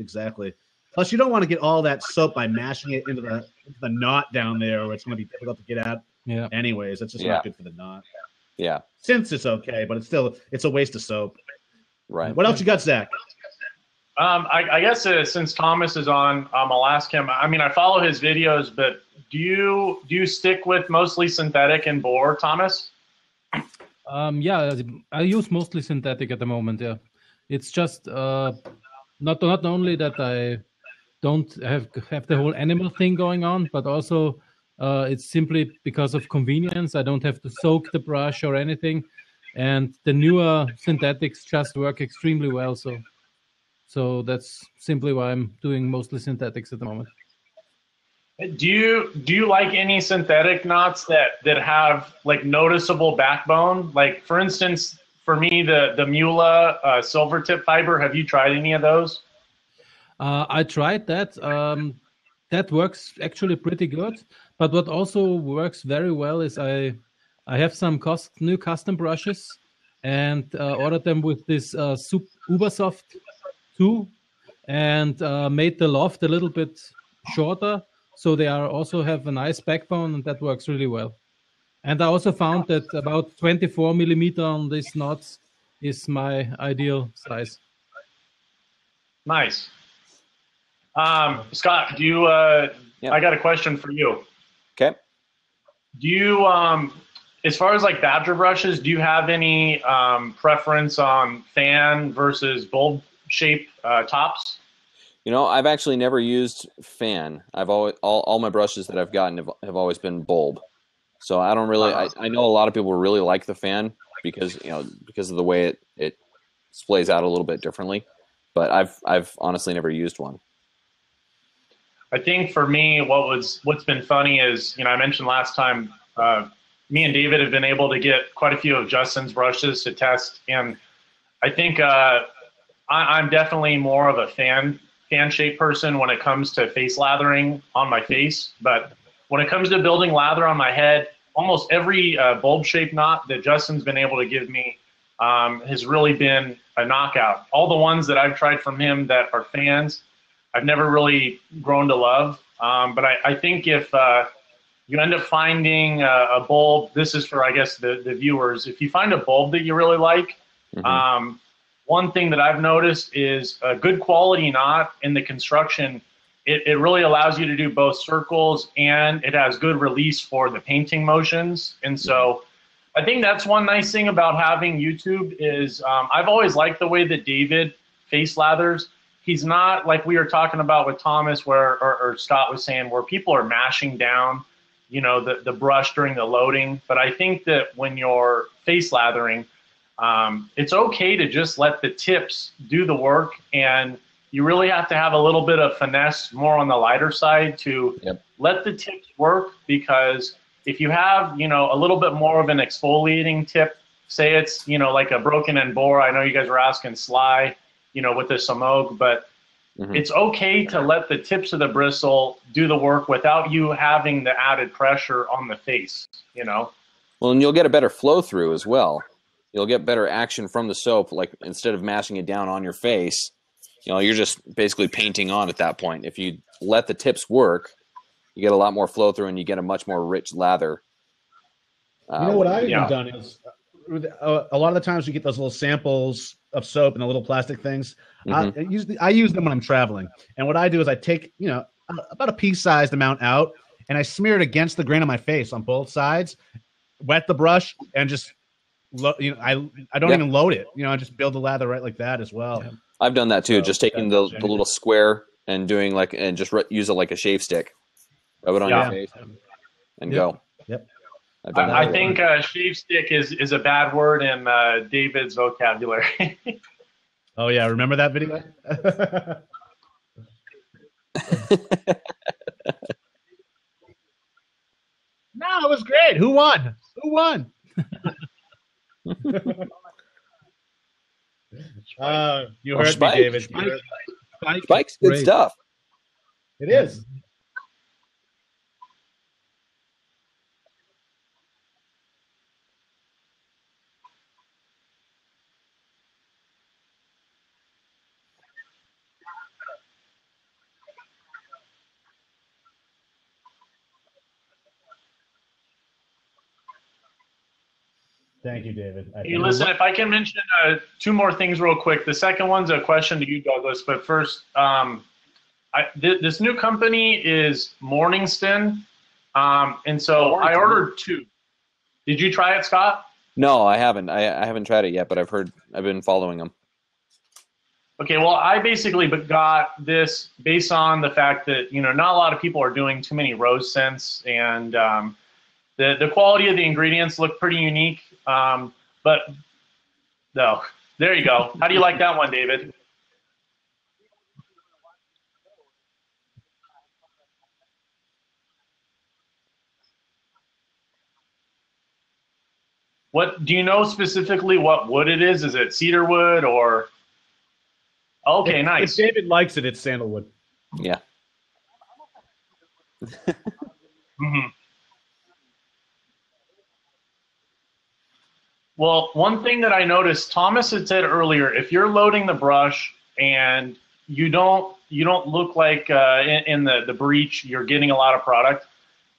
Plus, you don't want to get all that soap by mashing it into the knot down there, where it's going to be difficult to get out. Yeah. Anyways, that's just not good for the knot. Yeah. Since it's okay, but it's a waste of soap. Right. What else you got, Zach? I guess since Thomas is on, I'll ask him. I mean, I follow his videos, but do you stick with mostly synthetic and bore, Thomas? Yeah, I use mostly synthetic at the moment. Yeah, it's just not only that I don't have the whole animal thing going on, but also it's simply because of convenience. I don't have to soak the brush or anything, and the newer synthetics just work extremely well. So that's simply why I'm doing mostly synthetics at the moment. Do you like any synthetic knots that have like noticeable backbone? Like for instance, for me, the Mula silver tip fiber. Have you tried any of those? I tried that. That works actually pretty good. But what also works very well is I have some new custom brushes, and ordered them with this Ubersoft 2, and made the loft a little bit shorter, so they are also have a nice backbone, and that works really well. And I also found that about 24 millimeter on these knots is my ideal size. Nice. Scott, do you? I got a question for you. Okay. Do you, as far as like Badger brushes, do you have any preference on fan versus bulb shape tops? You know, I've actually never used fan. I've always all my brushes that I've gotten have always been bulb. So I don't really. I know a lot of people really like the fan because of the way it splays out a little bit differently. But I've honestly never used one. I think for me, what's been funny is, I mentioned last time, me and David have been able to get quite a few of Justin's brushes to test, and I think I'm definitely more of a fan shape person when it comes to face lathering on my face. But when it comes to building lather on my head, almost every bulb shape knot that Justin's been able to give me has really been a knockout. All the ones that I've tried from him that are fans, I've never really grown to love. But I think if you end up finding a bulb, this is for, I guess, the viewers, if you find a bulb that you really like, one thing that I've noticed is a good quality knot in the construction. It really allows you to do both circles, and it has good release for the painting motions. And so I think that's one nice thing about having YouTube is I've always liked the way that David face lathers. He's not like we were talking about with Thomas or Scott was saying, where people are mashing down, the brush during the loading. But I think that when you're face lathering, it's okay to just let the tips do the work, and you really have to have a little bit of finesse more on the lighter side to let the tips work, because if you have, a little bit more of an exfoliating tip, say it's, like a broken end bore. I know you guys were asking Sly, with the Samog, but it's okay to let the tips of the bristle do the work without you having the added pressure on the face, Well, and you'll get a better flow through as well. You'll get better action from the soap, like instead of mashing it down on your face, you're just basically painting on at that point. If you let the tips work, you get a lot more flow through and you get a much more rich lather. What I've even done is a lot of the times you get those little samples of soap and the little plastic things. I use them when I'm traveling. And what I do is I take, about a pea-sized amount out, and I smear it against the grain of my face on both sides, wet the brush, and just I don't even load it. I just build the lather right like that as well. Yeah. I've done that too. Just taking the little square and doing just use it like a shave stick. Rub it on your face and go. Yep. I think shave stick is a bad word in David's vocabulary. Oh yeah, remember that video? No, it was great. Who won? You heard me, David. Spike's good stuff. It is. Thank you, David. Hey, listen, if I can mention two more things real quick. The second one's a question to you, Douglas. But first, this new company is Morningston. And so I ordered two. Did you try it, Scott? No, I haven't. I haven't tried it yet, but I've been following them. Okay, well, I basically got this based on the fact that, not a lot of people are doing too many rose scents, and the quality of the ingredients look pretty unique. But no, there you go. How do you like that one, David? What do you know specifically what wood it is? Is it cedar wood or? Okay, nice. If David likes it, it's sandalwood. Yeah. Well, one thing that I noticed, Thomas had said earlier, if you're loading the brush and you don't look like in the breach you're getting a lot of product,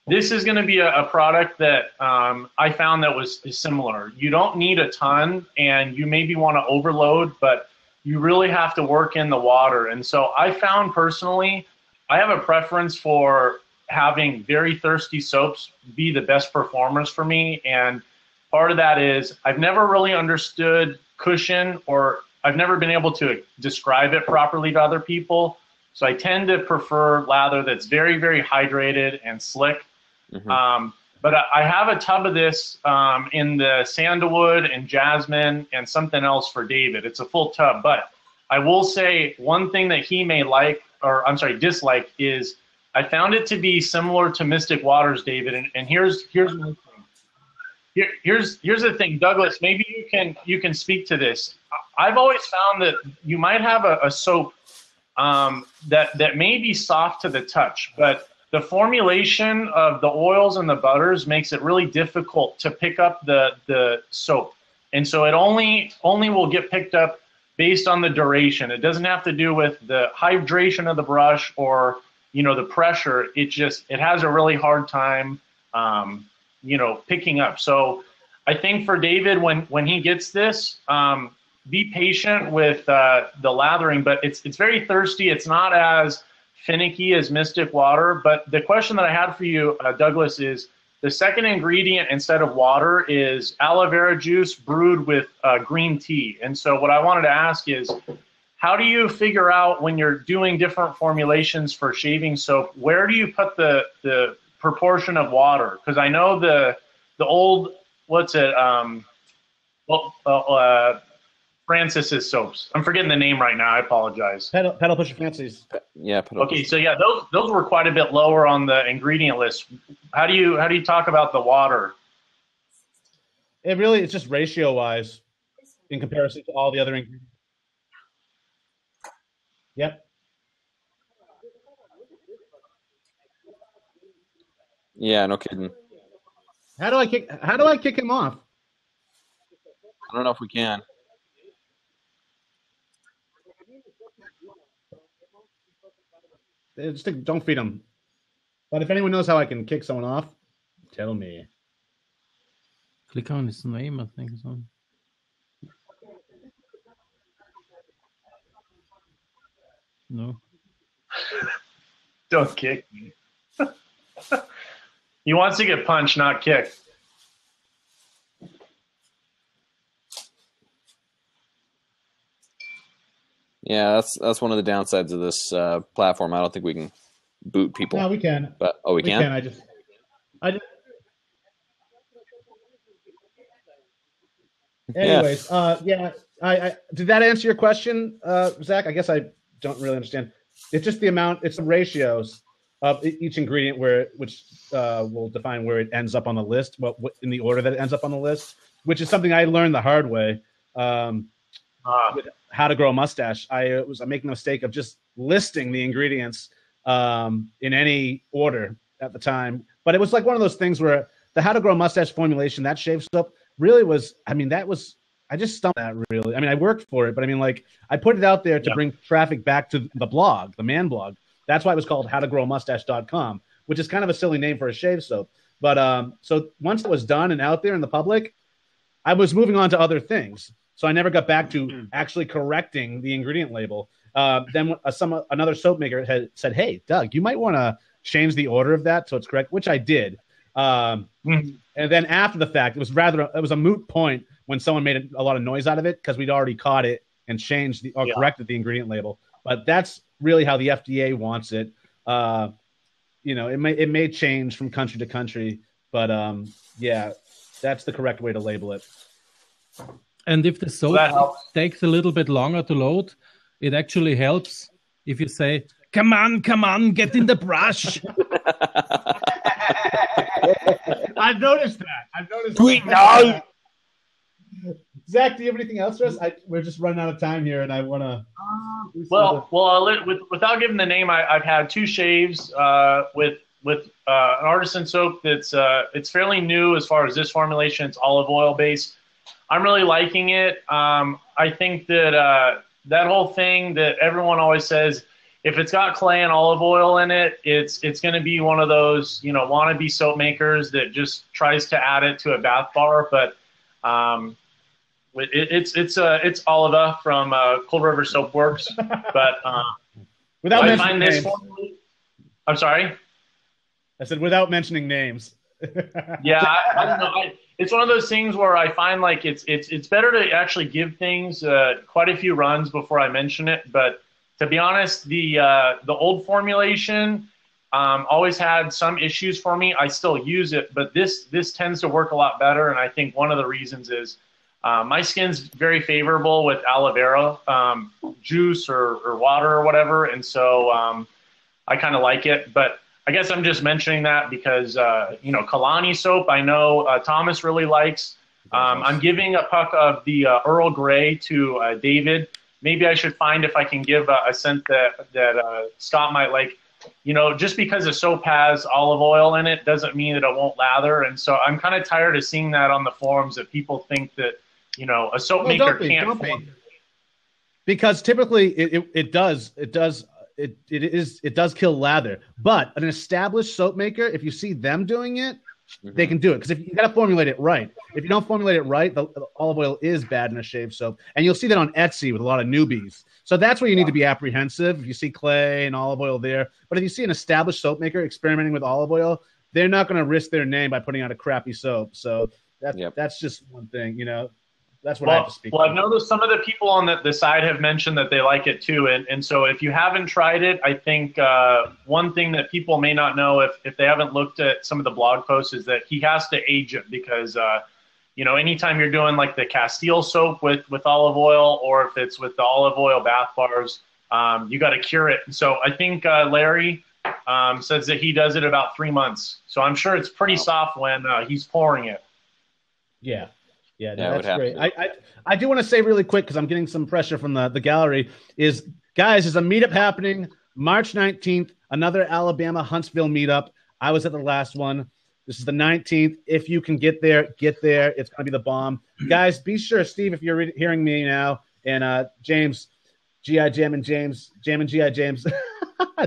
this is going to be a product that I found that is similar. You don't need a ton, and you maybe want to overload, but you really have to work in the water. And so I found personally, I have a preference for having very thirsty soaps be the best performers for me. And part of that is I've never really understood cushion, or I've never been able to describe it properly to other people. So I tend to prefer lather that's very, very hydrated and slick. Mm-hmm. But I have a tub of this in the sandalwood and jasmine and something else for David. It's a full tub. But I will say one thing that he may like, or I'm sorry, dislike, is I found it to be similar to Mystic Waters, David. And here's one thing. Here's the thing, Douglas. Maybe you can speak to this. I've always found that you might have a soap that may be soft to the touch, but the formulation of the oils and the butters makes it really difficult to pick up the soap. And so it only will get picked up based on the duration. It doesn't have to do with the hydration of the brush or, the pressure. It has a really hard time, picking up. So I think for David, when he gets this, be patient with the lathering, but it's very thirsty. It's not as finicky as Mystic Water. But the question that I had for you, Douglas, is the second ingredient instead of water is aloe vera juice brewed with green tea. And so what I wanted to ask is, how do you figure out when you're doing different formulations for shaving soap, where do you put the proportion of water? Because I know the old, Francis's soaps. I'm forgetting the name right now. I apologize. Pedal Pusher Fancies. Yeah. Okay, so yeah, those were quite a bit lower on the ingredient list. How do you talk about the water? It's just ratio wise in comparison to all the other ingredients. Yep. Yeah, no kidding. How do I kick him off? I don't know if we can. Just don't feed him. But if anyone knows how I can kick someone off, tell me. Click on his name, I think so. No. Don't kick me. He wants to get punched, not kicked. Yeah, that's one of the downsides of this platform. I don't think we can boot people. No, we can. But we can. I just. Anyways, yeah. I did that answer your question, Zach? I guess I don't really understand. It's just the amount. It's the ratios of each ingredient which will define where it ends up on the list. What in the order that it ends up on the list, which is something I learned the hard way. With How to Grow a Mustache, I was making the mistake of just listing the ingredients in any order at the time. But it was like one of those things where the How to Grow a Mustache formulation, that shave soap, really was. I just stumped that really. I worked for it, but I put it out there to bring traffic back to the blog, the man blog. That's why it was called howtogrowmustache.com, which is kind of a silly name for a shave soap. But so once it was done and out there in the public, I was moving on to other things. So I never got back to actually correcting the ingredient label. Then another soap maker had said, "Hey, Doug, you might want to change the order of that so it's correct," which I did. And then after the fact, it was a moot point when someone made a lot of noise out of it because we'd already caught it and changed corrected the ingredient label. But that's really how the FDA wants it. It may change from country to country, but that's the correct way to label it. And if the soap takes a little bit longer to load, it actually helps if you say, come on, get in the brush. I've noticed that. Sweet no. Zach, do you have anything else for us? We're just running out of time here, and I want to. Without giving the name, I've had 2 shaves with an artisan soap that's it's fairly new as far as this formulation. It's olive oil based. I'm really liking it. I think that that whole thing that everyone always says, if it's got clay and olive oil in it, it's going to be one of those, wannabe soap makers that just tries to add it to a bath bar. But it's Oliva from Cold River Soap Works. But without I mentioning find this names. I'm sorry. I said without mentioning names. Yeah, I don't know. It's one of those things where I find like it's better to actually give things quite a few runs before I mention it. But to be honest, the old formulation always had some issues for me. I still use it, but this tends to work a lot better. And I think one of the reasons is my skin's very favorable with aloe vera juice or water or whatever, and so I kind of like it. But I guess I'm just mentioning that because, Kalani soap, I know Thomas really likes. I'm giving a puck of the Earl Grey to David. Maybe I should find if I can give a scent that Scott might like. Just because a soap has olive oil in it doesn't mean that it won't lather. And so I'm kind of tired of seeing that on the forums that people think that, a soap maker can't. Because typically it does kill lather, but an established soap maker, if you see them doing it, they can do it. Because if you got to formulate it right, if you don't formulate it right, the olive oil is bad in a shave soap, and you'll see that on Etsy with a lot of newbies. So that's where you need to be apprehensive. If you see clay and olive oil there, but if you see an established soap maker experimenting with olive oil, they're not going to risk their name by putting out a crappy soap. So that's just one thing, That's what I have to speak. Well, I've noticed some of the people on the side have mentioned that they like it too, and so if you haven't tried it, I think one thing that people may not know if they haven't looked at some of the blog posts is that he has to age it because anytime you're doing like the Castile soap with olive oil, or if it's with the olive oil bath bars, you got to cure it. And so I think Larry says that he does it about 3 months. So I'm sure it's pretty soft when he's pouring it. Yeah. Yeah, that's great. I do want to say really quick, because I'm getting some pressure from the gallery, guys, there's a meetup happening March 19th, another Alabama Huntsville meetup. I was at the last one. This is the 19th. If you can get there. It's going to be the bomb. Guys, be sure, Steve, if you're hearing me now, and James, G.I. Jamm'n James, Jamm'n G.I. James,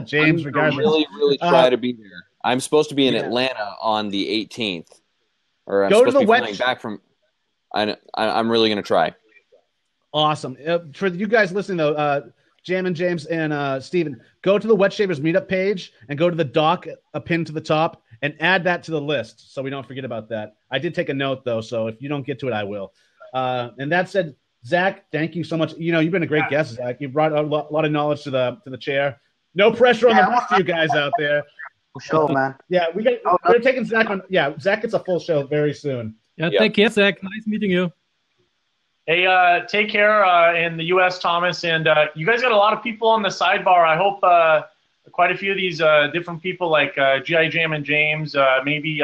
James, regardless. Really try to be there. I'm supposed to be in Atlanta on the 18th. Or I'm supposed to be flying back from... I'm really going to try. Awesome. For you guys listening, though, Jamm'n James and Steven, go to the Wet Shavers meetup page and go to the doc, a pin to the top, and add that to the list so we don't forget about that. I did take a note, though, so if you don't get to it, I will. And that said, Zach, thank you so much. You've been a great guest, Zach. You brought a lot of knowledge to the chair. No pressure on the rest of you guys out there. Show, man. Yeah, we're taking Zach on. Yeah, Zach gets a full show very soon. Yeah, take care, Zach. Nice meeting you. Hey, take care in the U.S., Thomas. And you guys got a lot of people on the sidebar. I hope quite a few of these different people, like G.I. Jamm'n James, maybe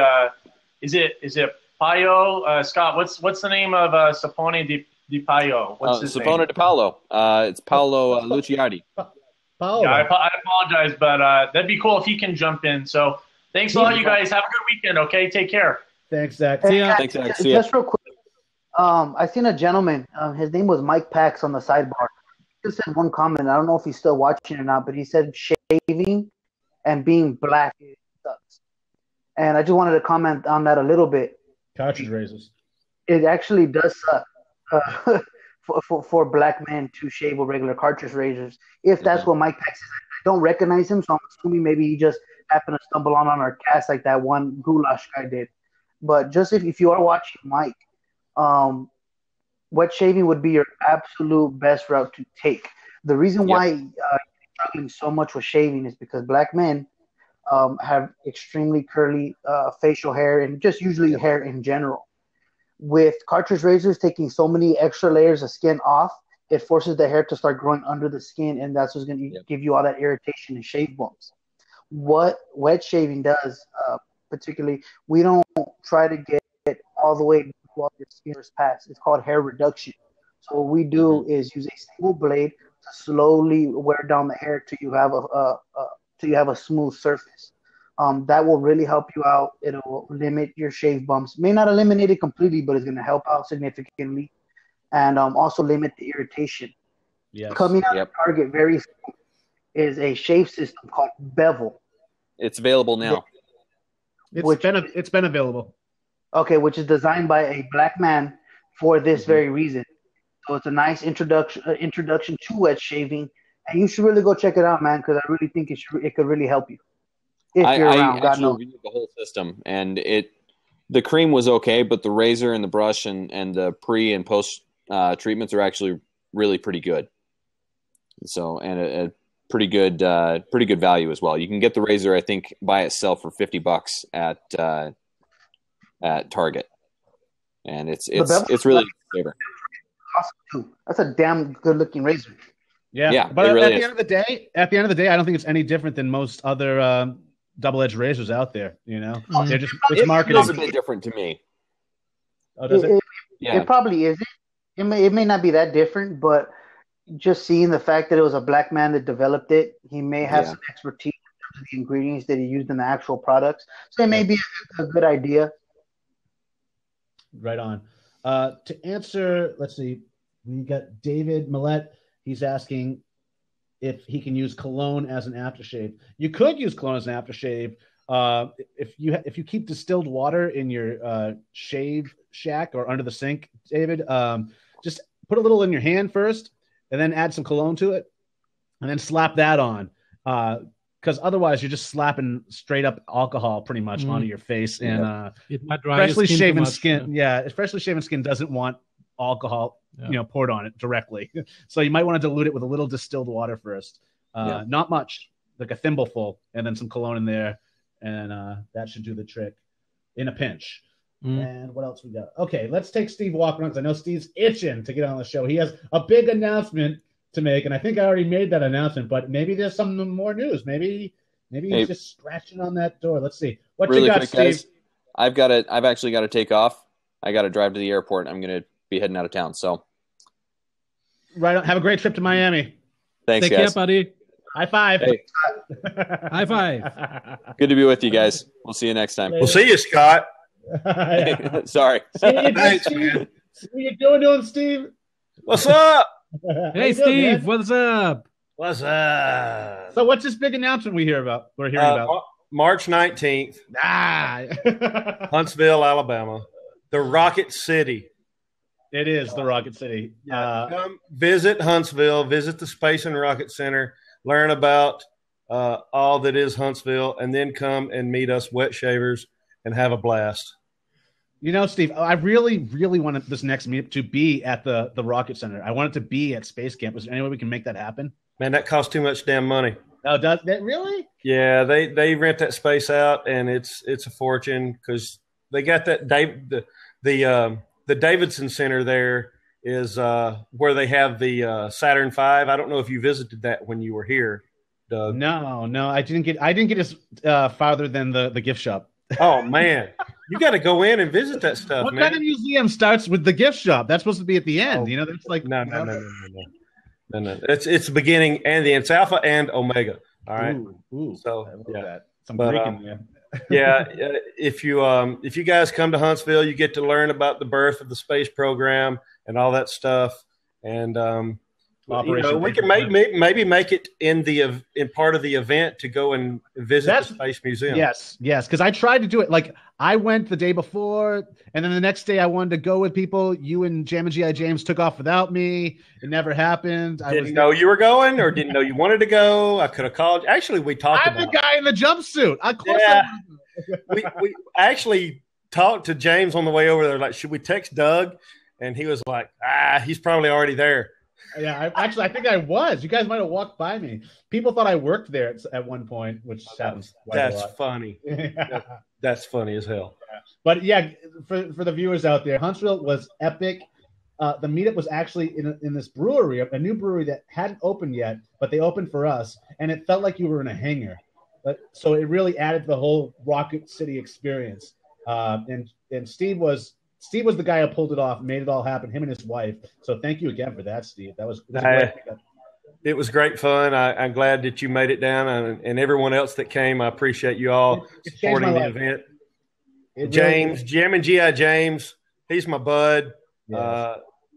is it Payo? Scott, what's the name of Sapone di Payo? What's his Sapone name? di Paolo. It's Paolo Luciardi. Paolo. Yeah, I apologize, but that'd be cool if he can jump in. So thanks a lot, you guys. Have a good weekend, okay? Take care. Thanks, Zach. Hey, See ya. Thanks, Zach. See ya. Just real quick, I seen a gentleman. His name was Mike Pax on the sidebar. He just said one comment. I don't know if he's still watching or not, but he said shaving and being black sucks. And I just wanted to comment on that a little bit. Cartridge razors. It actually does suck for black men to shave with regular cartridge razors. If that's what Mike Pax is, I don't recognize him, so I'm assuming maybe he just happened to stumble on our cast like that one goulash guy did. But just if you are watching Mike, wet shaving would be your absolute best route to take. The reason why you're struggling so much with shaving is because black men have extremely curly facial hair and just usually hair in general. With cartridge razors taking so many extra layers of skin off, it forces the hair to start growing under the skin, and that's what's going to give you all that irritation and shave bumps. What wet shaving does, particularly, we don't try to get all the way while your skin is past. It's called hair reduction. So what we do is use a single blade to slowly wear down the hair till you have a smooth surface. That will really help you out. It'll limit your shave bumps. May not eliminate it completely, but it's going to help out significantly, and also limit the irritation. Yes. Coming out of Target very soon is a shave system called Bevel. It's available now. It's been available. Okay, which is designed by a black man for this very reason. So it's a nice introduction to wet shaving, and you should really go check it out, man, because I really think it could really help you if you're around. I actually reviewed the whole system, and the cream was okay, but the razor and the brush and the pre and post treatments are actually really pretty good. So, and a pretty good value as well. You can get the razor, I think, by itself for $50 at Target, and it's really a favorite. Awesome too. That's a damn good looking razor. Yeah, but at the end of the day, I don't think it's any different than most other double-edged razors out there. You know, they're just it's marketing. It's a bit different to me. Oh, does it? It probably isn't. It may not be that different, but just seeing the fact that it was a black man that developed it, he may have some expertise in terms of the ingredients that he used in the actual products. So it may be a good idea. Right on. To answer, let's see, we got David Millette. He's asking if he can use cologne as an aftershave. You could use cologne as an aftershave if you keep distilled water in your shave shack or under the sink, David. Just put a little in your hand first, and then add some cologne to it, and then slap that on. Because otherwise, you're just slapping straight up alcohol pretty much onto your face, and it might dry freshly your shaven skin. Freshly shaven skin doesn't want alcohol, poured on it directly. So you might want to dilute it with a little distilled water first, not much, like a thimbleful, and then some cologne in there, and that should do the trick in a pinch. And what else we got? Okay, let's take Steve Walker on because I know Steve's itching to get on the show. He has a big announcement to make, and I think I already made that announcement, but maybe there's some more news. Maybe he's just scratching on that door. Let's see. What really you got, quick, Steve? Guys, I've actually got to take off. I got to drive to the airport. I'm going to be heading out of town. So, right on. Have a great trip to Miami. Thanks, Take guys. care, buddy. High five. Hey. High five. Good to be with you guys. We'll see you next time. We'll see you, Scott. Sorry. Thanks, man. What are you doing, Steve? What's up? Hey, Steve. What's up? What's up? So, what's this big announcement we're hearing about? March 19th. Huntsville, Alabama. The Rocket City. It is the Rocket City. Come visit Huntsville. Visit the Space and Rocket Center. Learn about all that is Huntsville, and then come and meet us wet shavers and have a blast. You know, Steve, I really, really want this next meetup to be at the Rocket Center. I want it to be at Space Camp. Is there any way we can make that happen? Man, that costs too much damn money. Oh, does that really? Yeah, they rent that space out, and it's a fortune because they got that the Davidson Center there is where they have the Saturn V. I don't know if you visited that when you were here, Doug. No, I didn't get as farther than the gift shop. Oh man, you got to go in and visit that stuff. What man. kind of museum starts with the gift shop? That's supposed to be at the end. You know, that's like no. It's the beginning and the end. It's Alpha and Omega. All right. Ooh, so that. Some Greek in there. Yeah, if you guys come to Huntsville, you get to learn about the birth of the space program and all that stuff. And we can maybe make it in part of the event to go and visit the Space Museum. Yes, because I tried to do it. Like I went the day before, and then the next day I wanted to go with people. You and Jamm'n G.I. James took off without me. It never happened. Didn't know you were going, or didn't know you wanted to go. I could have called. Actually, we talked about. I'm the guy in the jumpsuit. Of course. Yeah. we actually talked to James on the way over there. Like, should we text Doug? And he was like, he's probably already there. Yeah, I think I was. You guys might have walked by me. People thought I worked there at one point, which happens. That's funny. That's funny as hell. But yeah, for the viewers out there, Huntsville was epic. The meetup was actually in this brewery, a new brewery that hadn't opened yet, but they opened for us, and it felt like you were in a hangar. So it really added to the whole Rocket City experience. And Steve was the guy who pulled it off, made it all happen, him and his wife. So thank you again for that, Steve. That was great. It was great fun. I'm glad that you made it down, and everyone else that came. I appreciate you all supporting the event. James, Jamm'n G.I. James, he's my bud,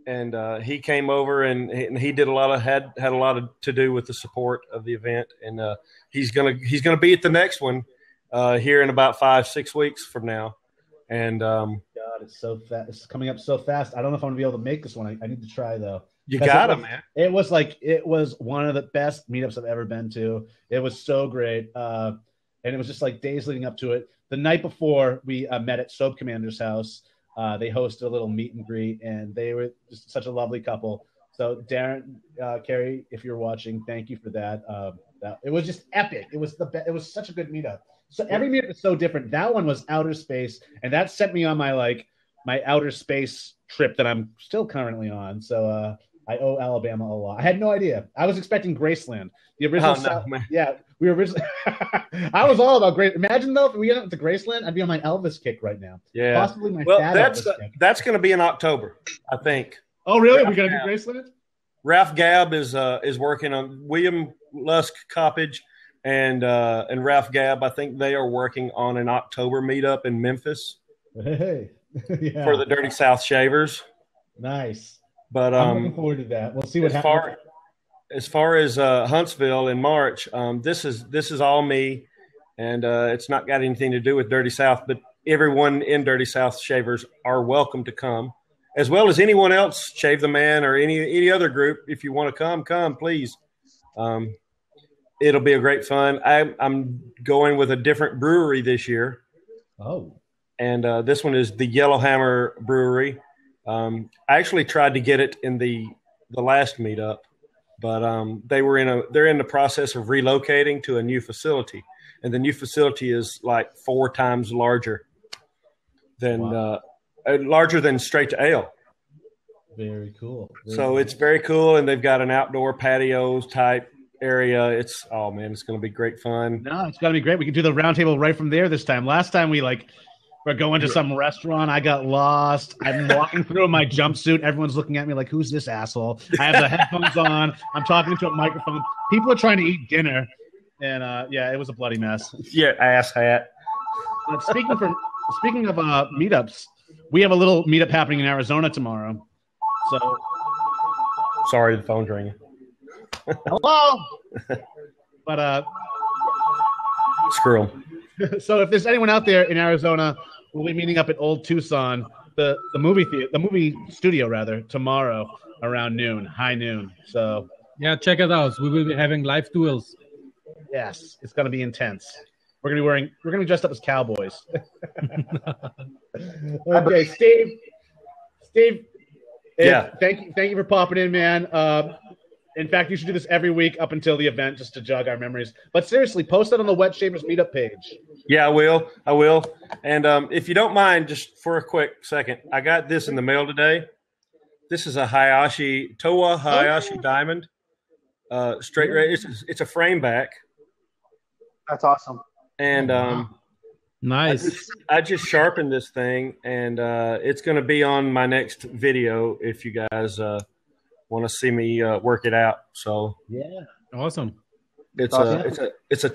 and he came over and he did had a lot to do with the support of the event, and he's gonna be at the next one here in about 5-6 weeks from now. And God, it's so fast. It's coming up so fast. I don't know if I'm gonna be able to make this one. I need to try though. You got it, man. It was one of the best meetups I've ever been to. It was so great, and it was just like days leading up to it. The night before, we met at Soap Commander's house. They hosted a little meet and greet, and they were just such a lovely couple. So, Darren, Carrie, if you're watching, thank you for that. It was just epic. It was it was such a good meetup. So every meetup is so different. That one was outer space, and that sent me on my outer space trip that I'm still currently on. So I owe Alabama a lot. I had no idea. I was expecting Graceland, the original. We were originally. I was all about Grace. Imagine though if we ended up with the Graceland, I'd be on my Elvis kick right now. Yeah, possibly my Elvis kick. That's going to be in October, I think. Oh, really? We're going to do Graceland? Ralph Gabb is working on William Lusk Coppage and Ralph Gabb. I think they are working on an October meetup in Memphis. Hey, yeah. For the Dirty South Shavers. Nice. But I'm looking forward to that. We'll see what happens. As far as Huntsville in March, this is all me, and it's not got anything to do with Dirty South. But everyone in Dirty South Shavers are welcome to come, as well as anyone else, Shave the Man or any other group. If you want to come, please. It'll be a great fun. I'm going with a different brewery this year. Oh, and this one is the Yellowhammer Brewery. I actually tried to get it in the last meetup, but they're in the process of relocating to a new facility, and the new facility is like 4 times larger than Straight to Ale. Very cool. It's very cool, and they've got an outdoor patios type area. It's going to be great fun. No, it's going to be great. We can do the roundtable right from there this time. Last time we're going to some restaurant. I got lost. I'm walking through in my jumpsuit. Everyone's looking at me like, who's this asshole? I have the headphones on. I'm talking to a microphone. People are trying to eat dinner. And, it was a bloody mess. Yeah, ass hat. But speaking of meetups, we have a little meetup happening in Arizona tomorrow. So, sorry, the phone's ringing. Hello? But, screw 'em. So if there's anyone out there in Arizona, we'll be meeting up at Old Tucson, the movie studio rather, tomorrow around high noon. So yeah, check it out. We will be having live duels. Yes, it's going to be intense. We're going to be dressed up as cowboys. Okay, Steve. Yeah. Thank you for popping in, man. In fact, you should do this every week up until the event just to jog our memories. But seriously, post that on the Wet Shavers meetup page. Yeah, I will. And if you don't mind, just for a quick second, I got this in the mail today. This is a Toa Hayashi diamond. Straight red. It's a frame back. That's awesome. And nice. I just sharpened this thing, and it's going to be on my next video if you guys want to see me work it out. So yeah, awesome. It's a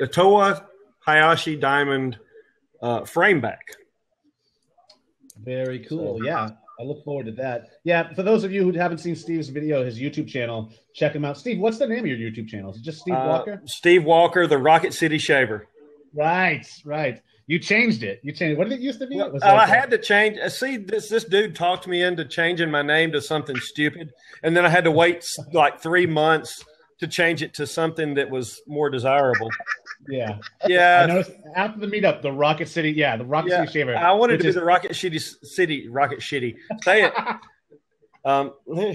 Toa Hayashi diamond frame back. Very cool. Yeah, I look forward to that. Yeah, for those of you who haven't seen Steve's video, his YouTube channel, check him out. Steve, what's the name of your YouTube channel? Is it just Steve Walker? Steve Walker, the Rocket City Shaver. Right. You changed it. What did it used to be? I had to change. See, this dude talked me into changing my name to something stupid, and then I had to wait like 3 months to change it to something that was more desirable. Yeah. I noticed after the meetup, the Rocket City. Yeah, the Rocket City Shaver. I wanted to be the Rocket City. Rocket Shitty. Say it.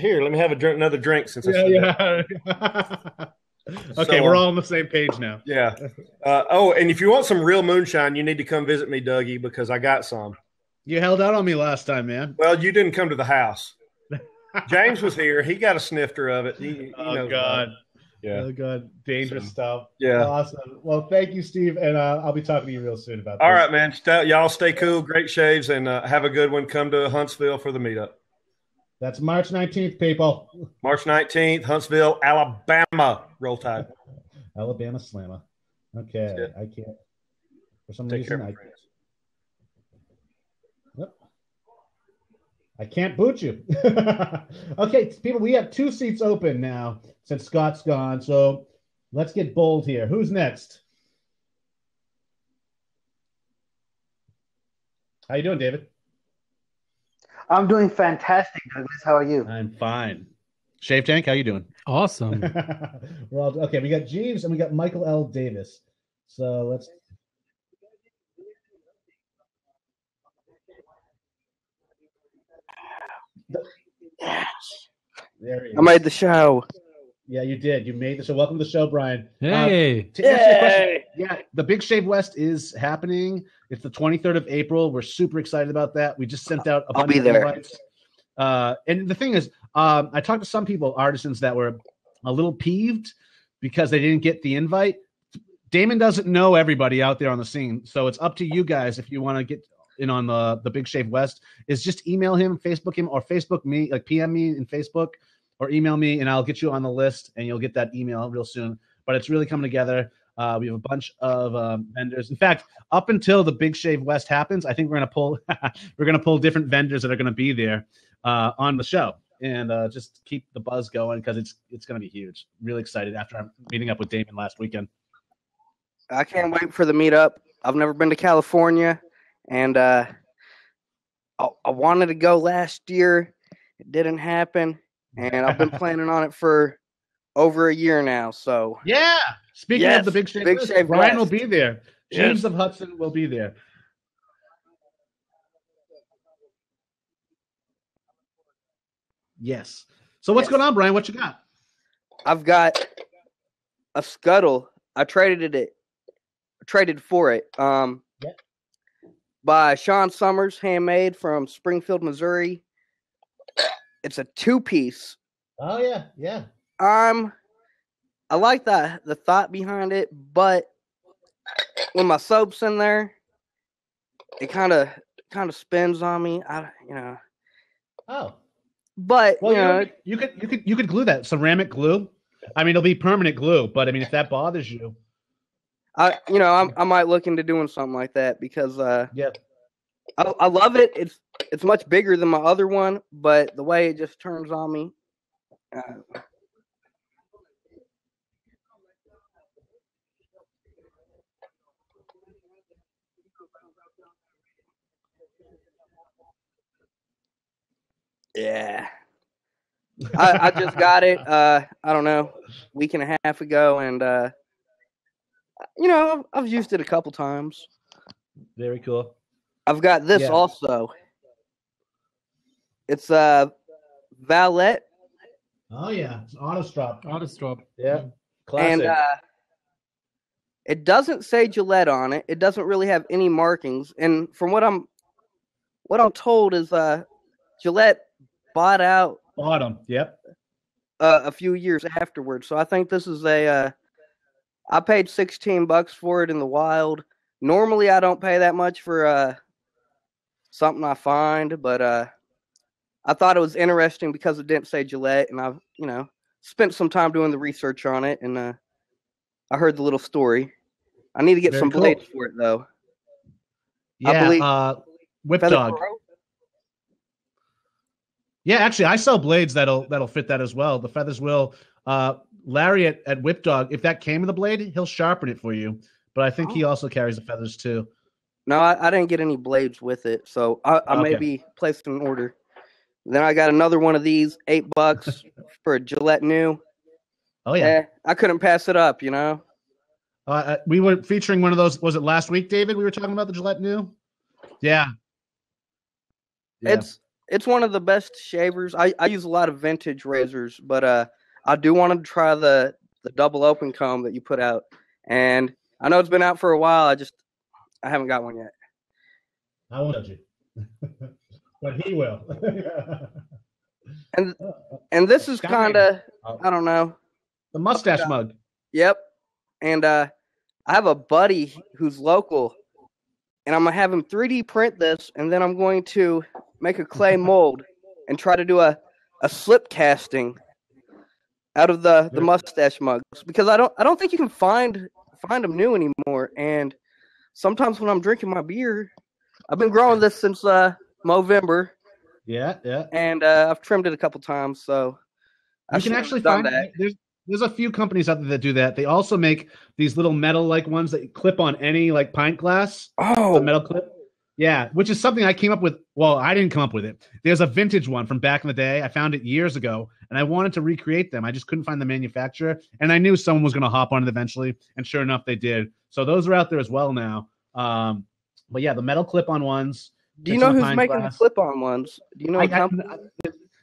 Here, let me have another drink since I said that. Okay, we're all on the same page now. Yeah. And if you want some real moonshine, you need to come visit me, Dougie, because I got some. You held out on me last time, man. Well, you didn't come to the house. James was here. He got a snifter of it. Oh, God. Yeah. Oh, God. Dangerous stuff. Yeah. Awesome. Well, thank you, Steve, and I'll be talking to you real soon about this. All right, man. Y'all stay cool. Great shaves, and have a good one. Come to Huntsville for the meetup. That's March 19th, people. March 19th, Huntsville, Alabama. Roll Tide. Alabama Slammer. Okay, I can't. For some reason, I can't. Yep. I can't boot you. Okay, people, we have 2 seats open now since Scott's gone. So let's get bold here. Who's next? How you doing, David? I'm doing fantastic, Douglas. How are you? I'm fine. Shave Tank, how you doing? Awesome. We're all, okay, we got Jeeves and we got Michael L. Davis. So let's. There he is. I made the show. Yeah, you did. You made the show. Welcome to the show, Brian. Hey. To answer your question, yeah, the Big Shave West is happening. It's the 23rd of April. We're super excited about that. We just sent out a bunch of invites. And the thing is, I talked to some people, artisans, that were a little peeved because they didn't get the invite. Damon doesn't know everybody out there on the scene, so it's up to you guys if you want to get in on the Big Shave West. Is just email him, Facebook him, or Facebook me, like PM me in Facebook, or email me, and I'll get you on the list, and you'll get that email real soon. But it's really coming together. We have a bunch of vendors. In fact, up until the Big Shave West happens, I think we're gonna pull different vendors that are gonna be there on the show, and just keep the buzz going because it's gonna be huge. Really excited after meeting up with Damon last weekend. I can't wait for the meetup. I've never been to California, and I wanted to go last year. It didn't happen, and I've been planning on it for over a year now. So yeah. Speaking of the Big Shave West, Brian will be there. James of Hudson will be there. Yes. So what's going on, Brian? What you got? I've got a scuttle. I traded for it. By Sean Summers, handmade from Springfield, Missouri. It's a 2-piece. Oh yeah, yeah. I like the thought behind it, but when my soap's in there, it kind of spins on me. Oh. But well, you could glue that ceramic glue. I mean, it'll be permanent glue, but I mean, if that bothers you, I might look into doing something like that because yeah, I love it. It's much bigger than my other one, but the way it just turns on me. Yeah. I just got it, I don't know, a week and a half ago, and I've used it a couple times. Very cool. I've got this also. It's a Valet. Oh yeah, it's Autostrop. Yeah, classic. And it doesn't say Gillette on it. It doesn't really have any markings. And from what I'm told is Gillette bought them. Yep. A few years afterwards. So I think this is I paid $16 for it in the wild. Normally I don't pay that much for something I find, but I thought it was interesting because it didn't say Gillette, and I've spent some time doing the research on it, and I heard the little story. I need to get some blades for it though. Yeah, I believe Whip Dog. Pro? Yeah, actually, I sell blades that'll fit that as well. The feathers will. Larry at Whip Dog, if that came with a blade, he'll sharpen it for you. But I think he also carries the feathers too. No, I didn't get any blades with it, so I may be placing an order. Then I got another one of these, $8 for a Gillette New. Oh yeah, I couldn't pass it up, We were featuring one of those. Was it last week, David? We were talking about the Gillette New. Yeah. It's one of the best shavers. I use a lot of vintage razors, but I do want to try the double open comb that you put out. And I know it's been out for a while. I haven't got one yet. I won't judge you, but he will. and this is kind of, I don't know, the mustache mug. Yep. And I have a buddy who's local, and I'm gonna have him 3D print this, and then I'm going to make a clay mold and try to do a a slip casting out of the mustache mugs because I don't think you can find them new anymore. And sometimes when I'm drinking my beer, I've been growing this since Movember. Yeah. And I've trimmed it a couple times, so you can actually find that. There's a few companies out there that do that. They also make these little metal like ones that you clip on any like pint glass. Oh, the metal clip. Yeah, which is something I came up with. Well, I didn't come up with it. There's a vintage one from back in the day. I found it years ago, and I wanted to recreate them. I just couldn't find the manufacturer, and I knew someone was going to hop on it eventually, and sure enough, they did. So those are out there as well now. But yeah, the metal clip-on ones. Do you know who's making the clip-on ones? Do you know?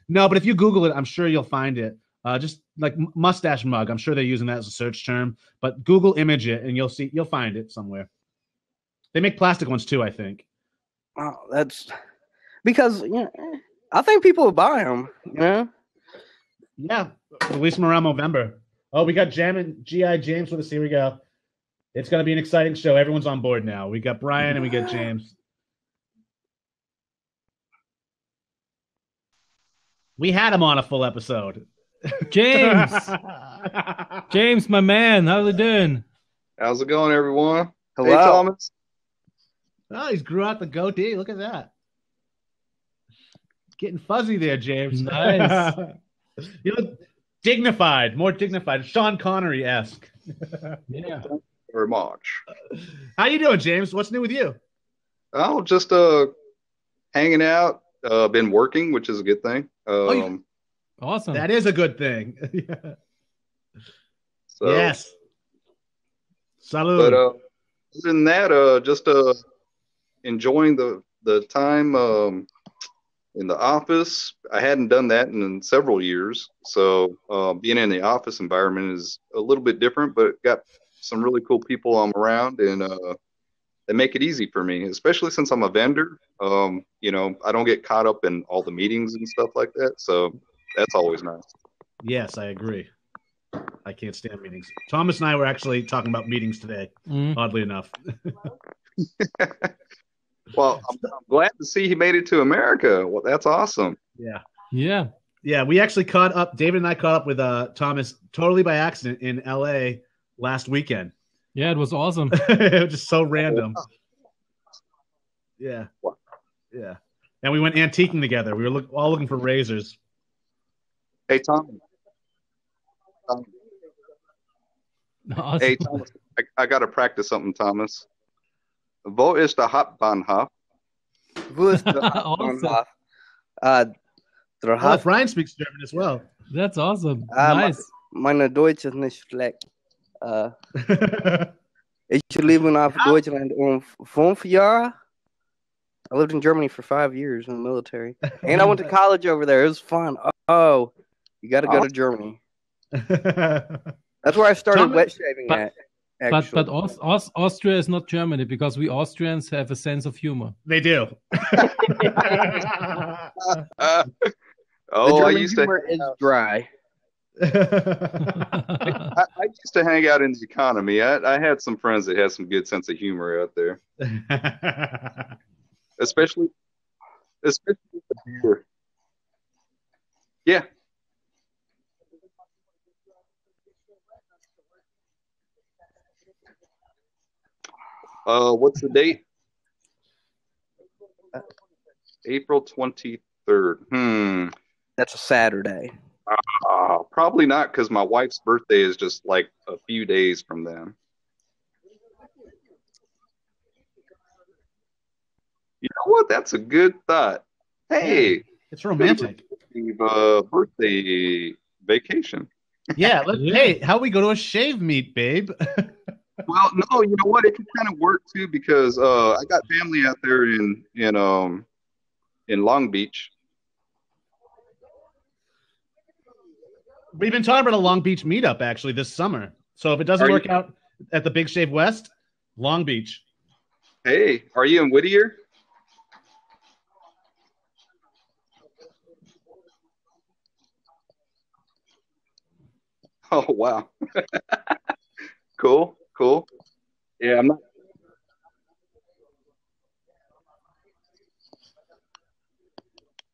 No, but if you Google it, I'm sure you'll find it. Just like mustache mug, I'm sure they're using that as a search term. But Google image it, and you'll find it somewhere. They make plastic ones too, I think. Oh, that's because I think people will buy them. Yeah, release them around November. Oh, we got Jamm'n G.I. James with us. Here we go. It's going to be an exciting show. Everyone's on board now. We got Brian and we got James. We had him on a full episode. James, my man, how you doing? How's it going, everyone? Hello. Hey, Thomas. Oh, he's grew out the goatee. Look at that. Getting fuzzy there, James. Nice. You look dignified, more dignified, Sean Connery-esque. Yeah. Thank you very much. How you doing, James? What's new with you? Oh, just hanging out. Been working, which is a good thing. Awesome. That is a good thing. So, yes. Salud. But other than that, just enjoying the time in the office. I hadn't done that in several years, so being in the office environment is a little bit different, but got some really cool people I'm around, and they make it easy for me, especially since I'm a vendor. I don't get caught up in all the meetings and stuff like that, so that's always nice. Yes, I agree. I can't stand meetings. Thomas and I were actually talking about meetings today, oddly enough. Well, I'm glad to see he made it to America. Well, that's awesome. Yeah. We actually caught up. David and I caught up with Thomas totally by accident in LA last weekend. Yeah, it was awesome. It was just so random. Yeah. And we went antiquing together. We were all looking for razors. Hey, Tom. Awesome. Hey, Thomas. I got to practice something, Thomas. Wo ist der Hauptbahnhof? Wo ist der Hauptbahnhof? Oh, Brian speaks German as well. That's awesome. Nice. Meine Deutsch ist nicht schlecht. Ich lebe in Deutschland 5 Jahre. I lived in Germany for 5 years in the military. And I went to college over there. It was fun. Oh, you got to go to Germany. That's where I started wet shaving at. But Austria is not Germany because we Austrians have a sense of humor. They do. I used to. Humor is dry. I used to hang out in the economy. I had some friends that had some good sense of humor out there, especially with the beer. Yeah. What's the date? April 23rd. That's a Saturday. Probably not, because my wife's birthday is just like a few days from then. You know what? That's a good thought. Hey, it's romantic. Birthday vacation. Yeah. Hey, how we go to a shave meet, babe? Well, no, you know what? It could kind of work too, because I got family out there in Long Beach. We've been talking about a Long Beach meetup actually this summer. So if it doesn't work out at the Big Shave West, Long Beach. Hey, are you in Whittier? Oh, wow. Cool. Yeah, I'm not.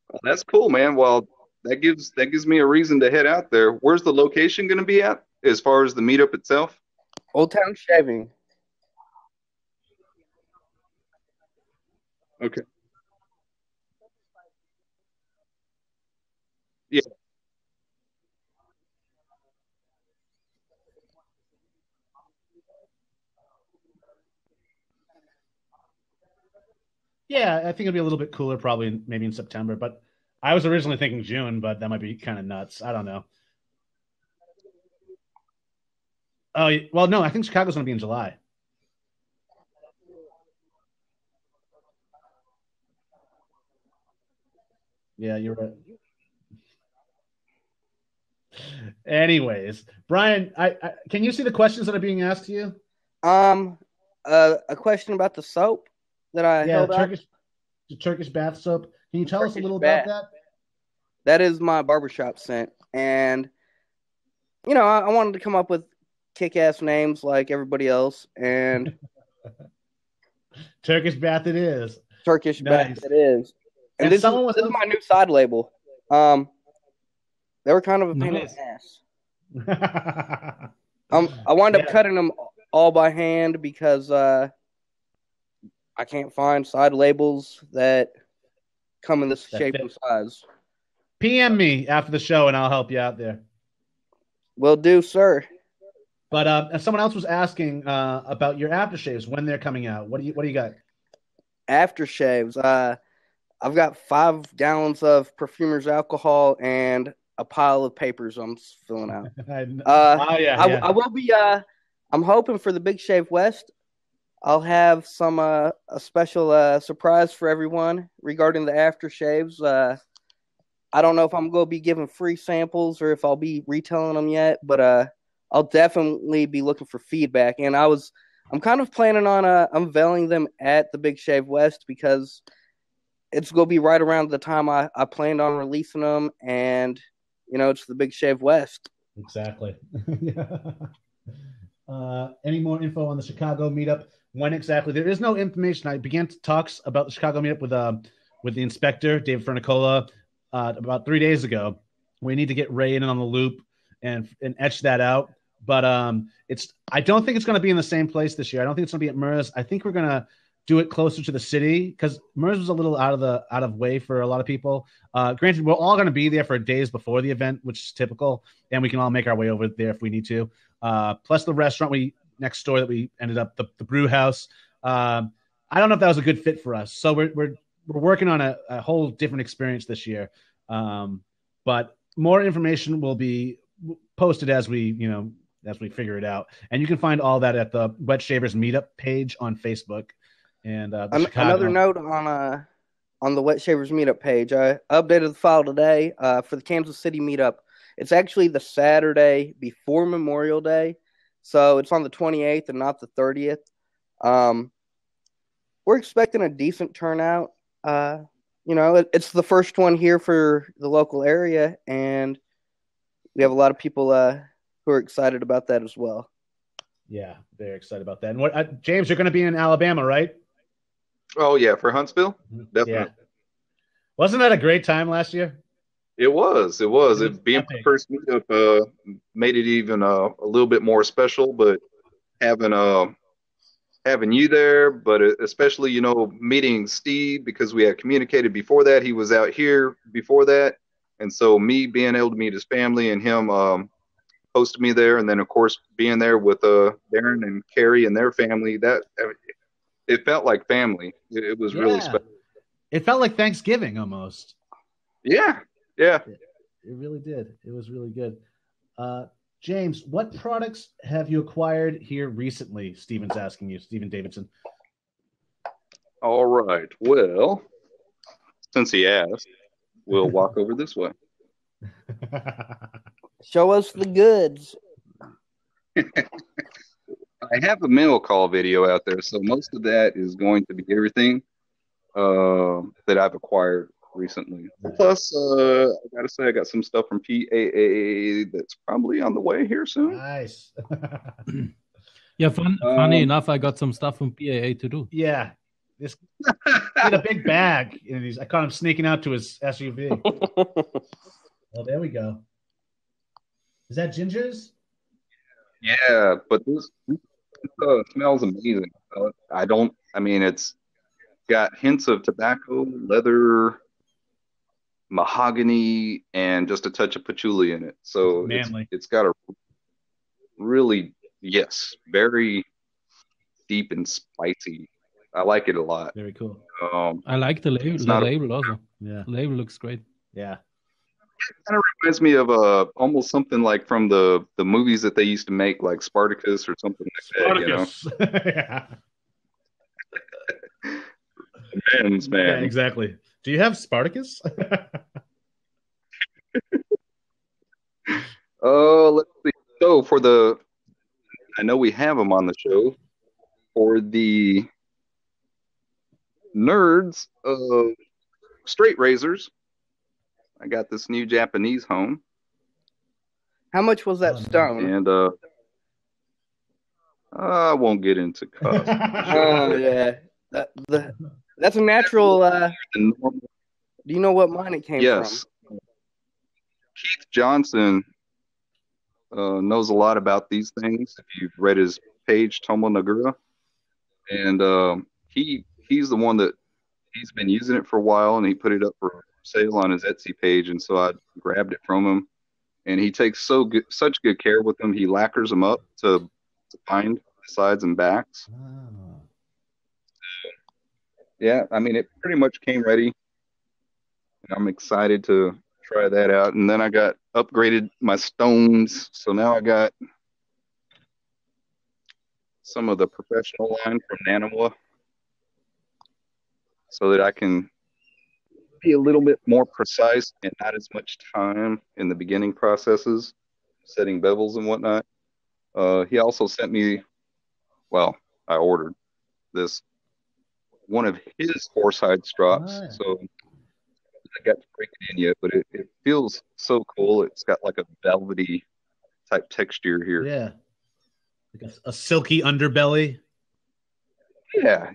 Well, that's cool, man. Well, that gives me a reason to head out there. Where's the location going to be at as far as the meetup itself? Old Town Shaving. Okay. Yeah. Yeah, I think it'll be a little bit cooler, probably maybe in September. But I was originally thinking June, but that might be kind of nuts. I don't know. Oh, well, no, I think Chicago's going to be in July. Yeah, you're right. Anyways, Brian, can you see the questions that are being asked to you? A question about the soap that I held up. The Turkish bath soap. Can you tell us a little bath. about that? That is my barbershop scent, and I wanted to come up with kick-ass names like everybody else, and Turkish bath it is. Turkish bath it is. And this is my new side label. They were kind of a pain in the ass. I wound up cutting them all by hand because I can't find side labels that come in this shape and size. PM me after the show and I'll help you out there. Will do, sir. But someone else was asking about your aftershaves, when they're coming out. What do you got? Aftershaves. I've got 5 gallons of Perfumer's alcohol and a pile of papers I'm filling out. I will be. I'm hoping for the Big Shave West. I'll have some a special surprise for everyone regarding the aftershaves. I don't know if I'm going to be giving free samples or if I'll be retailing them yet, but I'll definitely be looking for feedback. And I'm kind of planning on unveiling them at the Big Shave West because it's going to be right around the time I planned on releasing them, and it's the Big Shave West. Exactly. Any more info on the Chicago meetup? When exactly? There is no information. I began talks about the Chicago meetup with the inspector, David Fernicola, about 3 days ago. We need to get Ray in on the loop and etch that out. But I don't think it's going to be in the same place this year. I don't think it's going to be at MERS. I think we're going to do it closer to the city because MERS was a little out of way for a lot of people. Granted, we're all going to be there for days before the event, which is typical, and we can all make our way over there if we need to. Plus the restaurant next door that we ended up, the brew house. I don't know if that was a good fit for us. So we're working on a whole different experience this year. But more information will be posted as we figure it out. And you can find all that at the Wet Shavers Meetup page on Facebook. And another note on the Wet Shavers Meetup page, I updated the file today for the Kansas City Meetup. It's actually the Saturday before Memorial Day, so it's on the 28th and not the 30th. We're expecting a decent turnout. It's the first one here for the local area, and we have a lot of people who are excited about that as well. Yeah, they're excited about that. And James, you're going to be in Alabama, right? Oh yeah, for Huntsville, definitely. Yeah. Wasn't that a great time last year? It was. It being my first meetup made it even a little bit more special. But having you there, but especially meeting Steve, because we had communicated before that. He was out here before that, and so me being able to meet his family and him hosted me there, and then of course being there with Darren and Carrie and their family, it felt like family. It was really special. It felt like Thanksgiving almost. Yeah. It really did. It was really good. James, what products have you acquired here recently? Steven's asking you, Steven Davidson. All right. Well, since he asked, we'll walk over this way. Show us the goods. I have a mail call video out there, so most of that is going to be everything that I've acquired recently. Plus, I gotta say, I got some stuff from PAA that's probably on the way here soon. Nice. Yeah, funny enough, I got some stuff from PAA to do. Yeah, he had a big bag. I caught him sneaking out to his SUV. Oh, there we go. Is that Ginger's? Yeah, but this smells amazing. It's got hints of tobacco, leather, mahogany, and just a touch of patchouli in it. So Manly. it's got a really, very deep and spicy. I like it a lot. Very cool. I like the label. The label also. Yeah. The label looks great. Yeah. It kind of reminds me of almost something like from the movies that they used to make, like Spartacus or something like Spartacus. that. Men's man. Yeah, exactly. Do you have Spartacus? Let's see. So I know we have them on the show. For the nerds of straight razors, I got this new Japanese home. How much was that stone? And I won't get into cost. Oh yeah, that's a natural. Do you know what mine it came Yes. from? Keith Johnson knows a lot about these things. If you've read his page, Tomo Nagura, and he's the one that he's been using it for a while, and he put it up for sale on his Etsy page, and so I grabbed it from him. And he takes such good care with them. He lacquers them up to bind the sides and backs. Oh. Yeah, it pretty much came ready. And I'm excited to try that out. And then I got upgraded my stones. So now I got some of the professional line from Nanawa so that I can be a little bit more precise and not as much time in the beginning processes, setting bevels and whatnot. He also sent me, I ordered one of his horsehide strops. Oh, yeah. So I got to break it in yet, but it feels so cool. It's got like a velvety type texture here. Yeah. Like a silky underbelly. Yeah,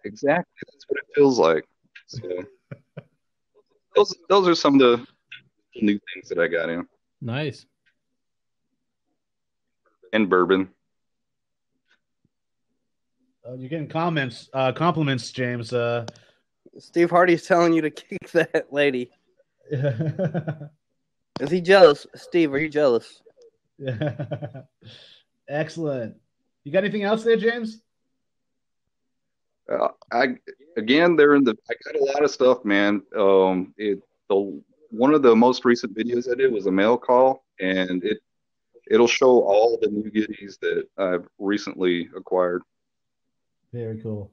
exactly. That's what it feels like. So those are some of the new things that I got in. Nice. And bourbon. You're getting compliments, James. Steve Hardy's telling you to kick that lady. Is he jealous? Steve, are you jealous? Excellent. You got anything else there, James? I got a lot of stuff, man. One of the most recent videos I did was a mail call, and it'll show all the new goodies that I've recently acquired. Very cool.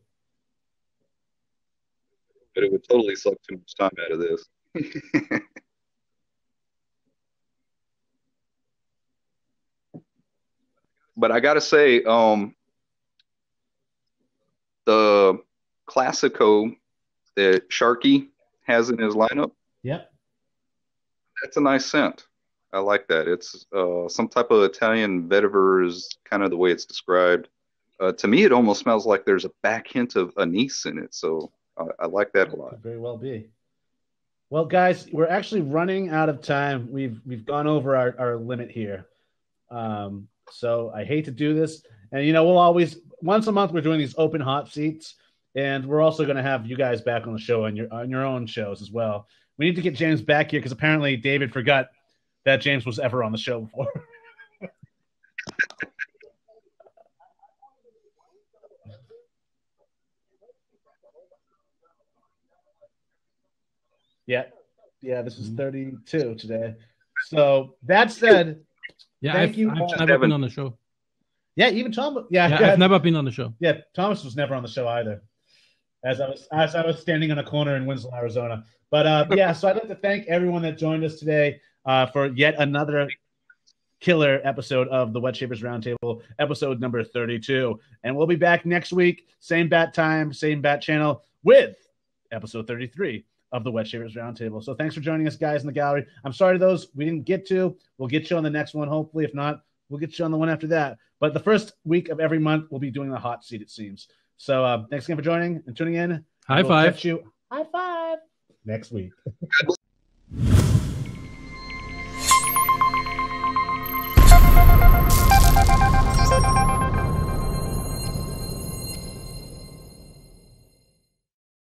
But it would totally suck too much time out of this. But I gotta say, the Classico that Sharky has in his lineup, Yep. that's a nice scent. I like that. It's some type of Italian vetiver is kind of the way it's described. To me, it almost smells like there's a back hint of anise in it. So I like that a lot. Could very well be. Well, guys, we're actually running out of time. We've gone over our limit here. So I hate to do this. And, we'll always, once a month, we're doing these open hot seats. And we're also going to have you guys back on the show on your own shows as well. We need to get James back here because apparently David forgot that James was ever on the show before. Yeah, this is 32 today. So that said, thank you. I've never been on the show. Yeah, even Tom. I've never been on the show. Yeah, Thomas was never on the show either. As I was standing on a corner in Winslow, Arizona. But so I'd like to thank everyone that joined us today for yet another killer episode of the Wet Shavers Roundtable, episode number 32. And we'll be back next week, same bat time, same bat channel, with episode 33 of the Wet Shavers Roundtable. So thanks for joining us, guys, in the gallery. I'm sorry to those we didn't get to. We'll get you on the next one, hopefully. If not, we'll get you on the one after that. But the first week of every month, we'll be doing the hot seat, it seems. So thanks again for joining and tuning in. High five. Catch you. High five next week.